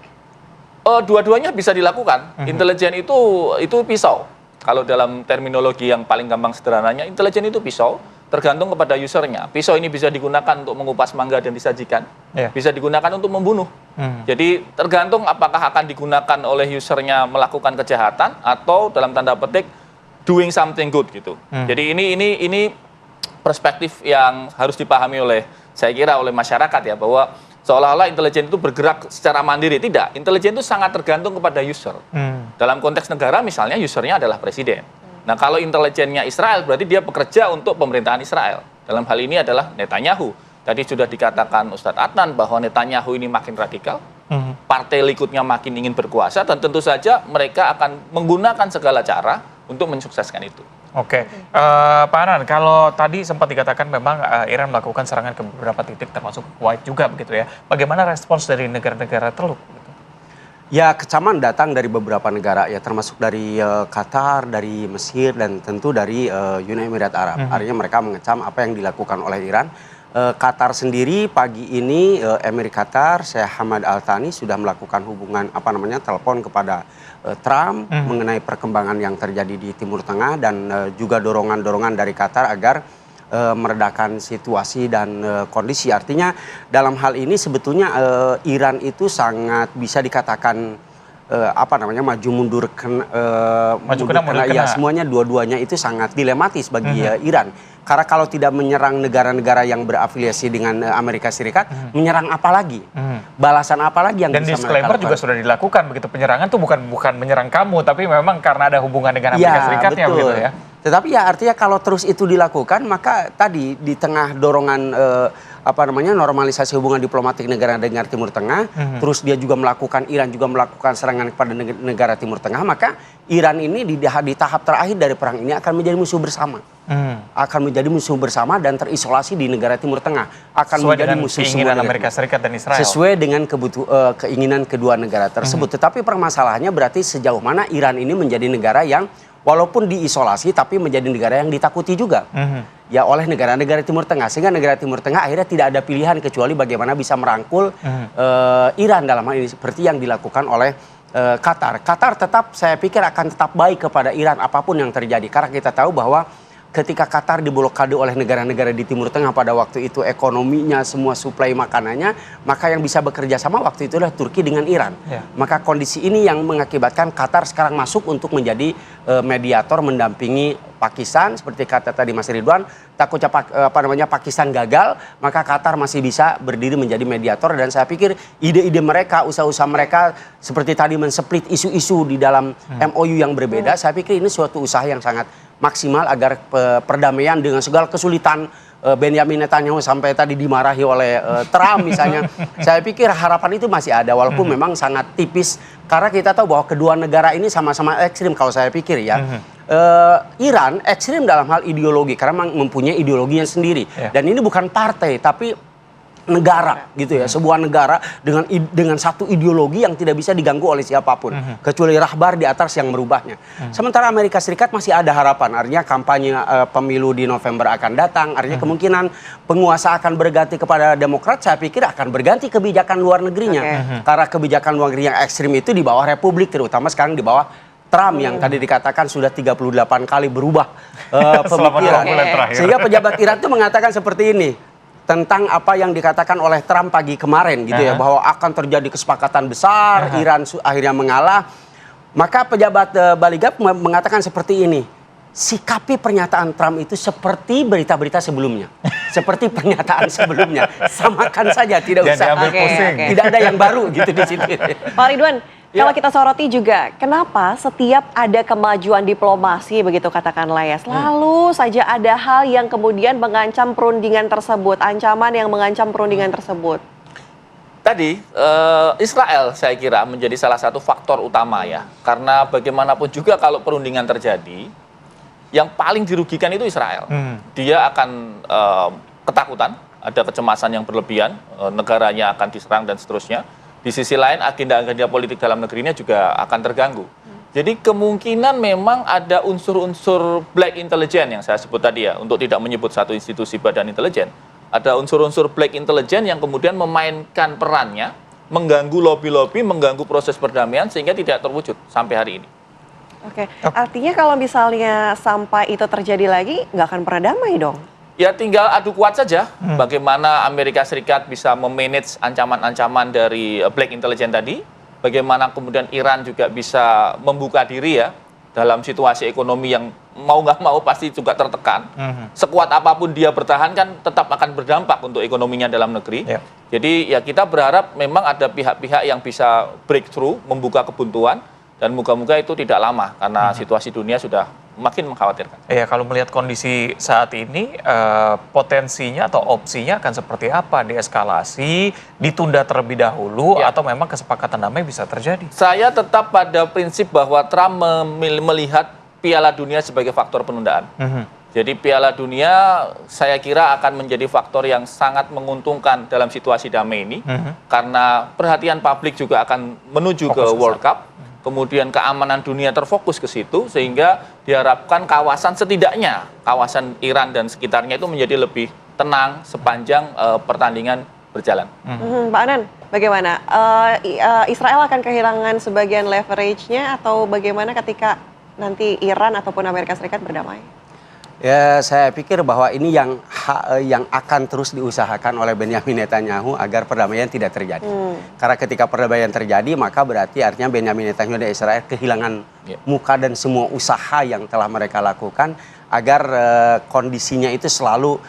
Dua-duanya bisa dilakukan. Intelijen itu pisau. Kalau dalam terminologi yang paling gampang sederhananya, intelijen itu pisau. Tergantung kepada usernya. Pisau ini bisa digunakan untuk mengupas mangga dan disajikan, bisa digunakan untuk membunuh. Jadi tergantung apakah akan digunakan oleh usernya melakukan kejahatan atau dalam tanda petik doing something good gitu. Jadi ini perspektif yang harus dipahami oleh, saya kira oleh masyarakat ya, bahwa seolah-olah intelijen itu bergerak secara mandiri. Tidak, intelijen itu sangat tergantung kepada user. Dalam konteks negara misalnya usernya adalah presiden. Nah, kalau intelijennya Israel berarti dia bekerja untuk pemerintahan Israel. Dalam hal ini adalah Netanyahu. Tadi sudah dikatakan Ustadz Adnan bahwa Netanyahu ini makin radikal, partai Likudnya makin ingin berkuasa, dan tentu saja mereka akan menggunakan segala cara untuk mensukseskan itu. Oke, Pak Anan, kalau tadi sempat dikatakan memang Iran melakukan serangan ke beberapa titik termasuk Kuwait juga begitu ya. Bagaimana respons dari negara-negara Teluk? Ya, kecaman datang dari beberapa negara ya, termasuk dari Qatar, dari Mesir, dan tentu dari Uni Emirat Arab. Artinya mereka mengecam apa yang dilakukan oleh Iran. Qatar sendiri pagi ini Emir Qatar Syekh Hamad Al Thani sudah melakukan hubungan telepon kepada Trump mengenai perkembangan yang terjadi di Timur Tengah, dan juga dorongan-dorongan dari Qatar agar meredakan situasi dan kondisi. Artinya dalam hal ini sebetulnya Iran itu sangat bisa dikatakan maju mundur kena. Ya, semuanya dua-duanya itu sangat dilematis bagi Iran. Karena kalau tidak menyerang negara-negara yang berafiliasi dengan Amerika Serikat, menyerang apa lagi? Balasan apa lagi yang dan bisa disclaimer mereka lakukan? juga sudah dilakukan begitu. Penyerangan tuh bukan menyerang kamu, tapi memang karena ada hubungan dengan Amerika Serikatnya betul. begitu ya. Tetapi ya artinya kalau terus itu dilakukan, maka tadi di tengah dorongan normalisasi hubungan diplomatik negara-negara Timur Tengah, terus dia juga Iran juga melakukan serangan kepada negara Timur Tengah, maka Iran ini di tahap terakhir dari perang ini akan menjadi musuh bersama. Akan menjadi musuh bersama dan terisolasi di negara Timur Tengah. Akan Sesuai menjadi dengan musuh keinginan semua Amerika Serikat dan Israel. sesuai dengan keinginan kedua negara tersebut. Tetapi permasalahannya berarti sejauh mana Iran ini menjadi negara yang walaupun diisolasi tapi menjadi negara yang ditakuti juga ya oleh negara-negara Timur Tengah, sehingga negara Timur Tengah akhirnya tidak ada pilihan kecuali bagaimana bisa merangkul Iran dalam hal ini seperti yang dilakukan oleh Qatar. Qatar tetap, saya pikir akan tetap baik kepada Iran apapun yang terjadi, karena kita tahu bahwa ketika Qatar diblokade oleh negara-negara di Timur Tengah pada waktu itu, ekonominya, semua suplai makanannya, maka yang bisa bekerja sama waktu itu adalah Turki dengan Iran. Maka kondisi ini yang mengakibatkan Qatar sekarang masuk untuk menjadi mediator mendampingi Pakistan, seperti kata tadi Mas Ridwan, takutnya Pakistan gagal, maka Qatar masih bisa berdiri menjadi mediator. Dan saya pikir ide-ide mereka, usaha-usaha mereka seperti tadi mensplit isu-isu di dalam MOU yang berbeda, saya pikir ini suatu usaha yang sangat maksimal agar perdamaian dengan segala kesulitan Benjamin Netanyahu sampai tadi dimarahi oleh Trump misalnya. Saya pikir harapan itu masih ada walaupun memang sangat tipis, karena kita tahu bahwa kedua negara ini sama-sama ekstrim kalau saya pikir ya. Iran ekstrim dalam hal ideologi karena mempunyai ideologinya sendiri, dan ini bukan partai tapi negara gitu ya, sebuah negara dengan satu ideologi yang tidak bisa diganggu oleh siapapun kecuali rahbar di atas yang merubahnya. Sementara Amerika Serikat masih ada harapan, artinya kampanye pemilu di November akan datang, artinya kemungkinan penguasa akan berganti kepada Demokrat. Saya pikir akan berganti kebijakan luar negerinya, karena kebijakan luar negeri yang ekstrim itu di bawah Republik, terutama sekarang di bawah Trump yang tadi dikatakan sudah 38 kali berubah pemikiran. Sehingga pejabat Iran itu mengatakan seperti ini tentang apa yang dikatakan oleh Trump pagi kemarin gitu ya, bahwa akan terjadi kesepakatan besar, Iran akhirnya mengalah. Maka pejabat Baligap mengatakan seperti ini, sikapi pernyataan Trump itu seperti berita-berita sebelumnya, seperti pernyataan sebelumnya, samakan saja, tidak usah tidak ada yang baru gitu di sini. Pak Ridwan, kalau kita soroti juga, kenapa setiap ada kemajuan diplomasi begitu katakanlah ya, selalu saja ada hal yang kemudian mengancam perundingan tersebut, ancaman yang mengancam perundingan tersebut? Tadi Israel saya kira menjadi salah satu faktor utama ya, karena bagaimanapun juga kalau perundingan terjadi, yang paling dirugikan itu Israel. Dia akan ketakutan, ada kecemasan yang berlebihan, negaranya akan diserang dan seterusnya. Di sisi lain agenda-agenda politik dalam negerinya juga akan terganggu. Jadi kemungkinan memang ada unsur-unsur black intelligence yang saya sebut tadi ya, untuk tidak menyebut satu institusi badan intelijen. Ada unsur-unsur black intelligence yang kemudian memainkan perannya, mengganggu lobby-lobby, mengganggu proses perdamaian sehingga tidak terwujud sampai hari ini. Oke, artinya kalau misalnya sampai itu terjadi lagi, nggak akan pernah damai dong? Ya tinggal adu kuat saja bagaimana Amerika Serikat bisa memanage ancaman-ancaman dari black intelligence tadi, bagaimana kemudian Iran juga bisa membuka diri ya dalam situasi ekonomi yang mau nggak mau pasti juga tertekan. Sekuat apapun dia bertahan kan tetap akan berdampak untuk ekonominya dalam negeri. Jadi ya kita berharap memang ada pihak-pihak yang bisa breakthrough, membuka kebuntuan, dan moga-moga itu tidak lama karena situasi dunia sudah makin mengkhawatirkan. Ya, kalau melihat kondisi saat ini, potensinya atau opsinya akan seperti apa? Deeskalasi, ditunda terlebih dahulu, atau memang kesepakatan damai bisa terjadi? Saya tetap pada prinsip bahwa Trump melihat Piala Dunia sebagai faktor penundaan. Jadi Piala Dunia saya kira akan menjadi faktor yang sangat menguntungkan dalam situasi damai ini, karena perhatian publik juga akan menuju ke World Cup, kemudian keamanan dunia terfokus ke situ, sehingga diharapkan setidaknya kawasan Iran dan sekitarnya itu menjadi lebih tenang sepanjang pertandingan berjalan. Pak Anan, bagaimana? Israel akan kehilangan sebagian leverage-nya atau bagaimana ketika nanti Iran ataupun Amerika Serikat berdamai? Ya, saya pikir bahwa ini yang akan terus diusahakan oleh Benyamin Netanyahu agar perdamaian tidak terjadi. Karena ketika perdamaian terjadi, maka berarti artinya Benyamin Netanyahu dan Israel kehilangan muka dan semua usaha yang telah mereka lakukan agar kondisinya itu selalu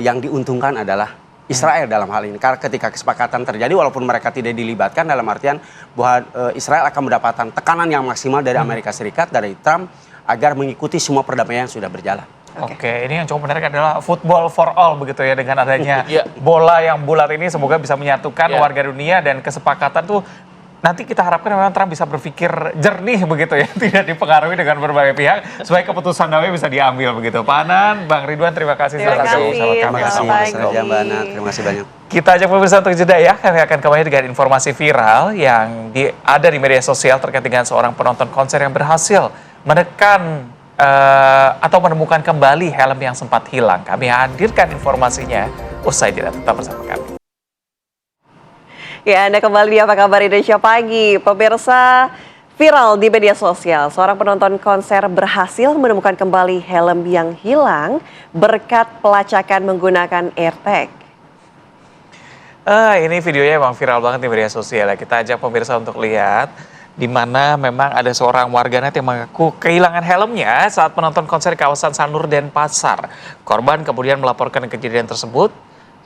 yang diuntungkan adalah Israel dalam hal ini. Karena ketika kesepakatan terjadi, walaupun mereka tidak dilibatkan, dalam artian bahwa Israel akan mendapatkan tekanan yang maksimal dari Amerika Serikat, dari Trump, agar mengikuti semua perdamaian yang sudah berjalan. Oke, ini yang cukup menarik adalah football for all begitu ya, dengan adanya bola yang bulat ini semoga bisa menyatukan warga dunia, dan kesepakatan tuh nanti kita harapkan memang Trump bisa berpikir jernih begitu ya, tidak dipengaruhi dengan berbagai pihak supaya keputusan damai bisa diambil begitu. Pak Anan, Bang Ridwan, terima kasih sudah bergabung sama kami. Terima kasih banyak. Kita ajak pemirsa untuk jeda ya, kami akan kembali dengan informasi viral yang ada di media sosial terkait dengan seorang penonton konser yang berhasil menekan atau menemukan kembali helm yang sempat hilang. Kami hadirkan informasinya usai jeda, tetap bersama kami. Ya, Anda kembali di Apa Kabar Indonesia Pagi. Pemirsa, viral di media sosial, seorang penonton konser berhasil menemukan kembali helm yang hilang berkat pelacakan menggunakan AirTag. Ini videonya emang viral banget di media sosial ya. Kita ajak pemirsa untuk lihat di mana memang ada seorang warganet yang mengaku kehilangan helmnya saat menonton konser di kawasan Sanur, Denpasar. Korban kemudian melaporkan kejadian tersebut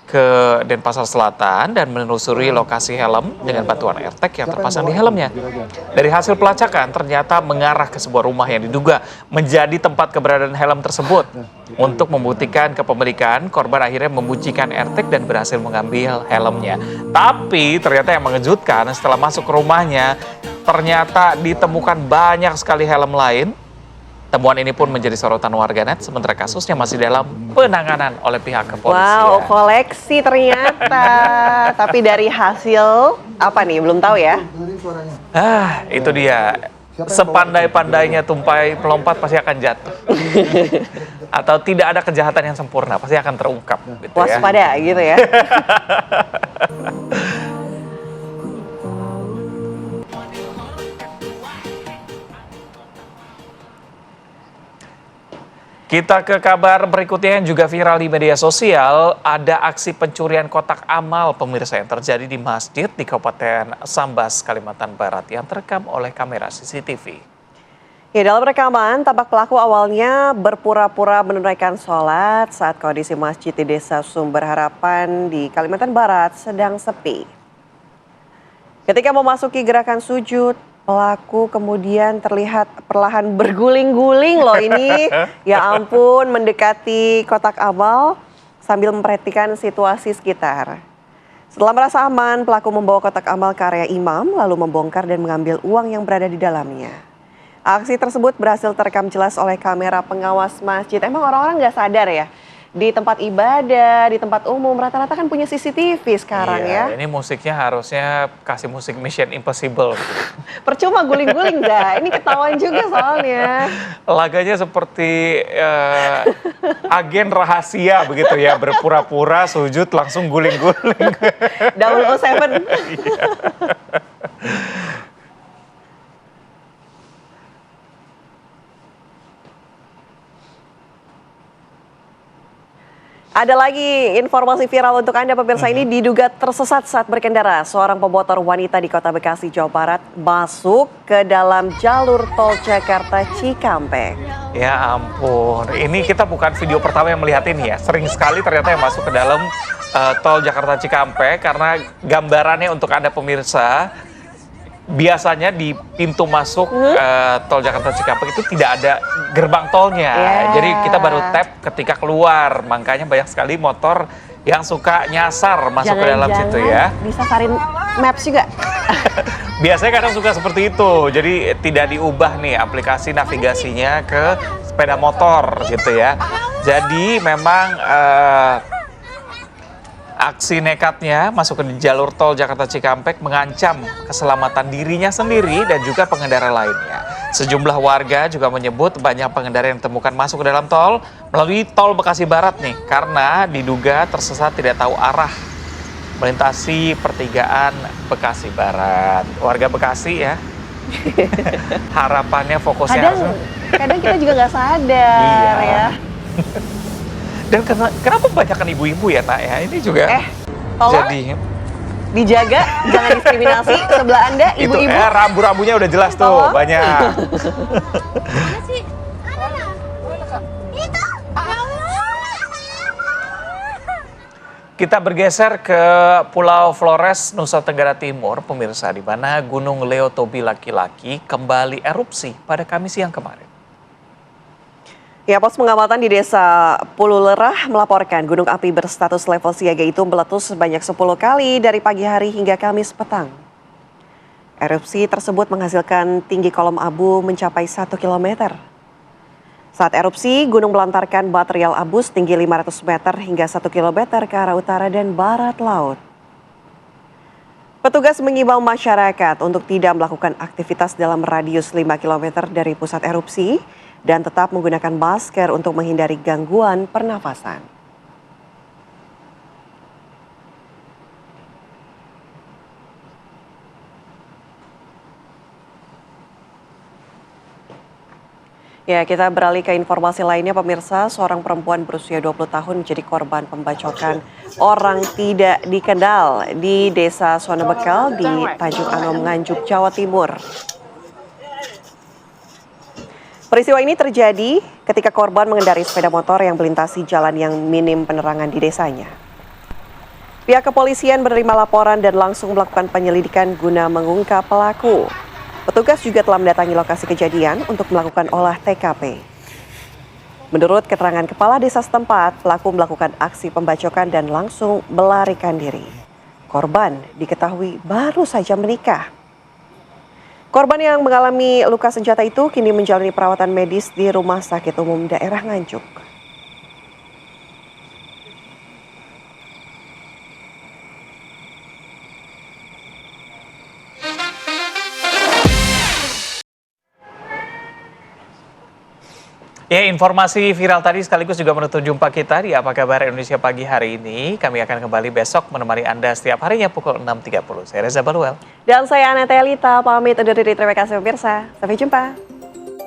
ke Denpasar Selatan dan menelusuri lokasi helm dengan bantuan AirTag yang terpasang di helmnya. Dari hasil pelacakan ternyata mengarah ke sebuah rumah yang diduga menjadi tempat keberadaan helm tersebut. Untuk membuktikan kepemilikan, korban akhirnya membunyikan AirTag dan berhasil mengambil helmnya. Tapi ternyata yang mengejutkan, setelah masuk ke rumahnya, ternyata ditemukan banyak sekali helm lain. Temuan ini pun menjadi sorotan warganet, sementara kasusnya masih dalam penanganan oleh pihak kepolisian. Wow, koleksi ternyata. Tapi dari hasil apa nih, belum tahu ya. Itu dia. Sepandai-pandainya tumpai pelompat pasti akan jatuh. Atau tidak ada kejahatan yang sempurna, pasti akan terungkap. Gitu waspada ya. Gitu ya. Kita ke kabar berikutnya yang juga viral di media sosial. Ada aksi pencurian kotak amal pemirsa yang terjadi di masjid di Kabupaten Sambas, Kalimantan Barat yang terekam oleh kamera CCTV. Ya, dalam rekaman tampak pelaku awalnya berpura-pura menunaikan sholat saat kondisi masjid di Desa Sumber Harapan di Kalimantan Barat sedang sepi. Ketika memasuki gerakan sujud, pelaku kemudian terlihat perlahan berguling-guling loh ini. Ya ampun, mendekati kotak amal sambil memperhatikan situasi sekitar. Setelah merasa aman, pelaku membawa kotak amal ke area imam lalu membongkar dan mengambil uang yang berada di dalamnya. Aksi tersebut berhasil terekam jelas oleh kamera pengawas masjid. Emang orang-orang nggak sadar ya? Di tempat ibadah, di tempat umum, rata-rata kan punya CCTV sekarang ya. Ini musiknya harusnya kasih musik Mission Impossible. Percuma guling-guling dah, ini ketahuan juga soalnya. Laganya seperti agen rahasia begitu ya, berpura-pura sujud langsung guling-guling. 007. Ada lagi informasi viral untuk Anda pemirsa. Ini diduga tersesat saat berkendara. Seorang pemotor wanita di Kota Bekasi, Jawa Barat masuk ke dalam jalur tol Jakarta Cikampek. Ya ampun, ini kita bukan video pertama yang melihat ini ya. Sering sekali ternyata yang masuk ke dalam tol Jakarta Cikampek, karena gambarannya untuk Anda pemirsa, biasanya di pintu masuk tol Jakarta Cikampek itu tidak ada gerbang tolnya. Jadi kita baru tap ketika keluar. Makanya banyak sekali motor yang suka nyasar masuk ke dalam situ ya. Bisa sarin maps juga. Biasanya kadang suka seperti itu. Jadi tidak diubah nih aplikasi navigasinya ke sepeda motor gitu ya. Jadi memang aksi nekatnya masuk ke jalur tol Jakarta Cikampek mengancam keselamatan dirinya sendiri dan juga pengendara lainnya. Sejumlah warga juga menyebut banyak pengendara yang ditemukan masuk ke dalam tol melalui tol Bekasi Barat nih karena diduga tersesat tidak tahu arah melintasi pertigaan Bekasi Barat. Warga Bekasi ya, harapannya fokusnya kadang kita juga nggak sadar ya. Dan kenapa kebanyakan ibu-ibu ya nak ya? Ini juga tolong jadi dijaga, jangan diskriminasi sebelah Anda ibu-ibu. Itu rambu-rambunya udah jelas tuh, banyak. Kita bergeser ke Pulau Flores, Nusa Tenggara Timur, pemirsa, di mana Gunung Leotobi laki-laki kembali erupsi pada Kamis siang kemarin. Ya, pos pengamatan di Desa Pululerah melaporkan gunung api berstatus level siaga itu meletus sebanyak 10 kali dari pagi hari hingga Kamis petang. Erupsi tersebut menghasilkan tinggi kolom abu mencapai 1 km. Saat erupsi, gunung melantarkan material abu setinggi 500 meter hingga 1 km ke arah utara dan barat laut. Petugas mengimbau masyarakat untuk tidak melakukan aktivitas dalam radius 5 km dari pusat erupsi dan tetap menggunakan masker untuk menghindari gangguan pernafasan. Ya, kita beralih ke informasi lainnya pemirsa. Seorang perempuan berusia 20 tahun menjadi korban pembacokan orang tidak dikenal di Desa Sonebekal di Tanjung Anom, Nganjuk, Jawa Timur. Peristiwa ini terjadi ketika korban mengendarai sepeda motor yang melintasi jalan yang minim penerangan di desanya. Pihak kepolisian menerima laporan dan langsung melakukan penyelidikan guna mengungkap pelaku. Petugas juga telah mendatangi lokasi kejadian untuk melakukan olah TKP. Menurut keterangan kepala desa setempat, pelaku melakukan aksi pembacokan dan langsung melarikan diri. Korban diketahui baru saja menikah. Korban yang mengalami luka senjata itu kini menjalani perawatan medis di Rumah Sakit Umum Daerah Nganjuk. Ya, informasi viral tadi sekaligus juga menutup jumpa kita di Apa Kabar Indonesia pagi hari ini. Kami akan kembali besok menemani Anda setiap harinya pukul 6.30. Saya Reza Baluel. Dan saya Aneta Elita, pamit undur diri. Terima kasih pemirsa. Sampai jumpa.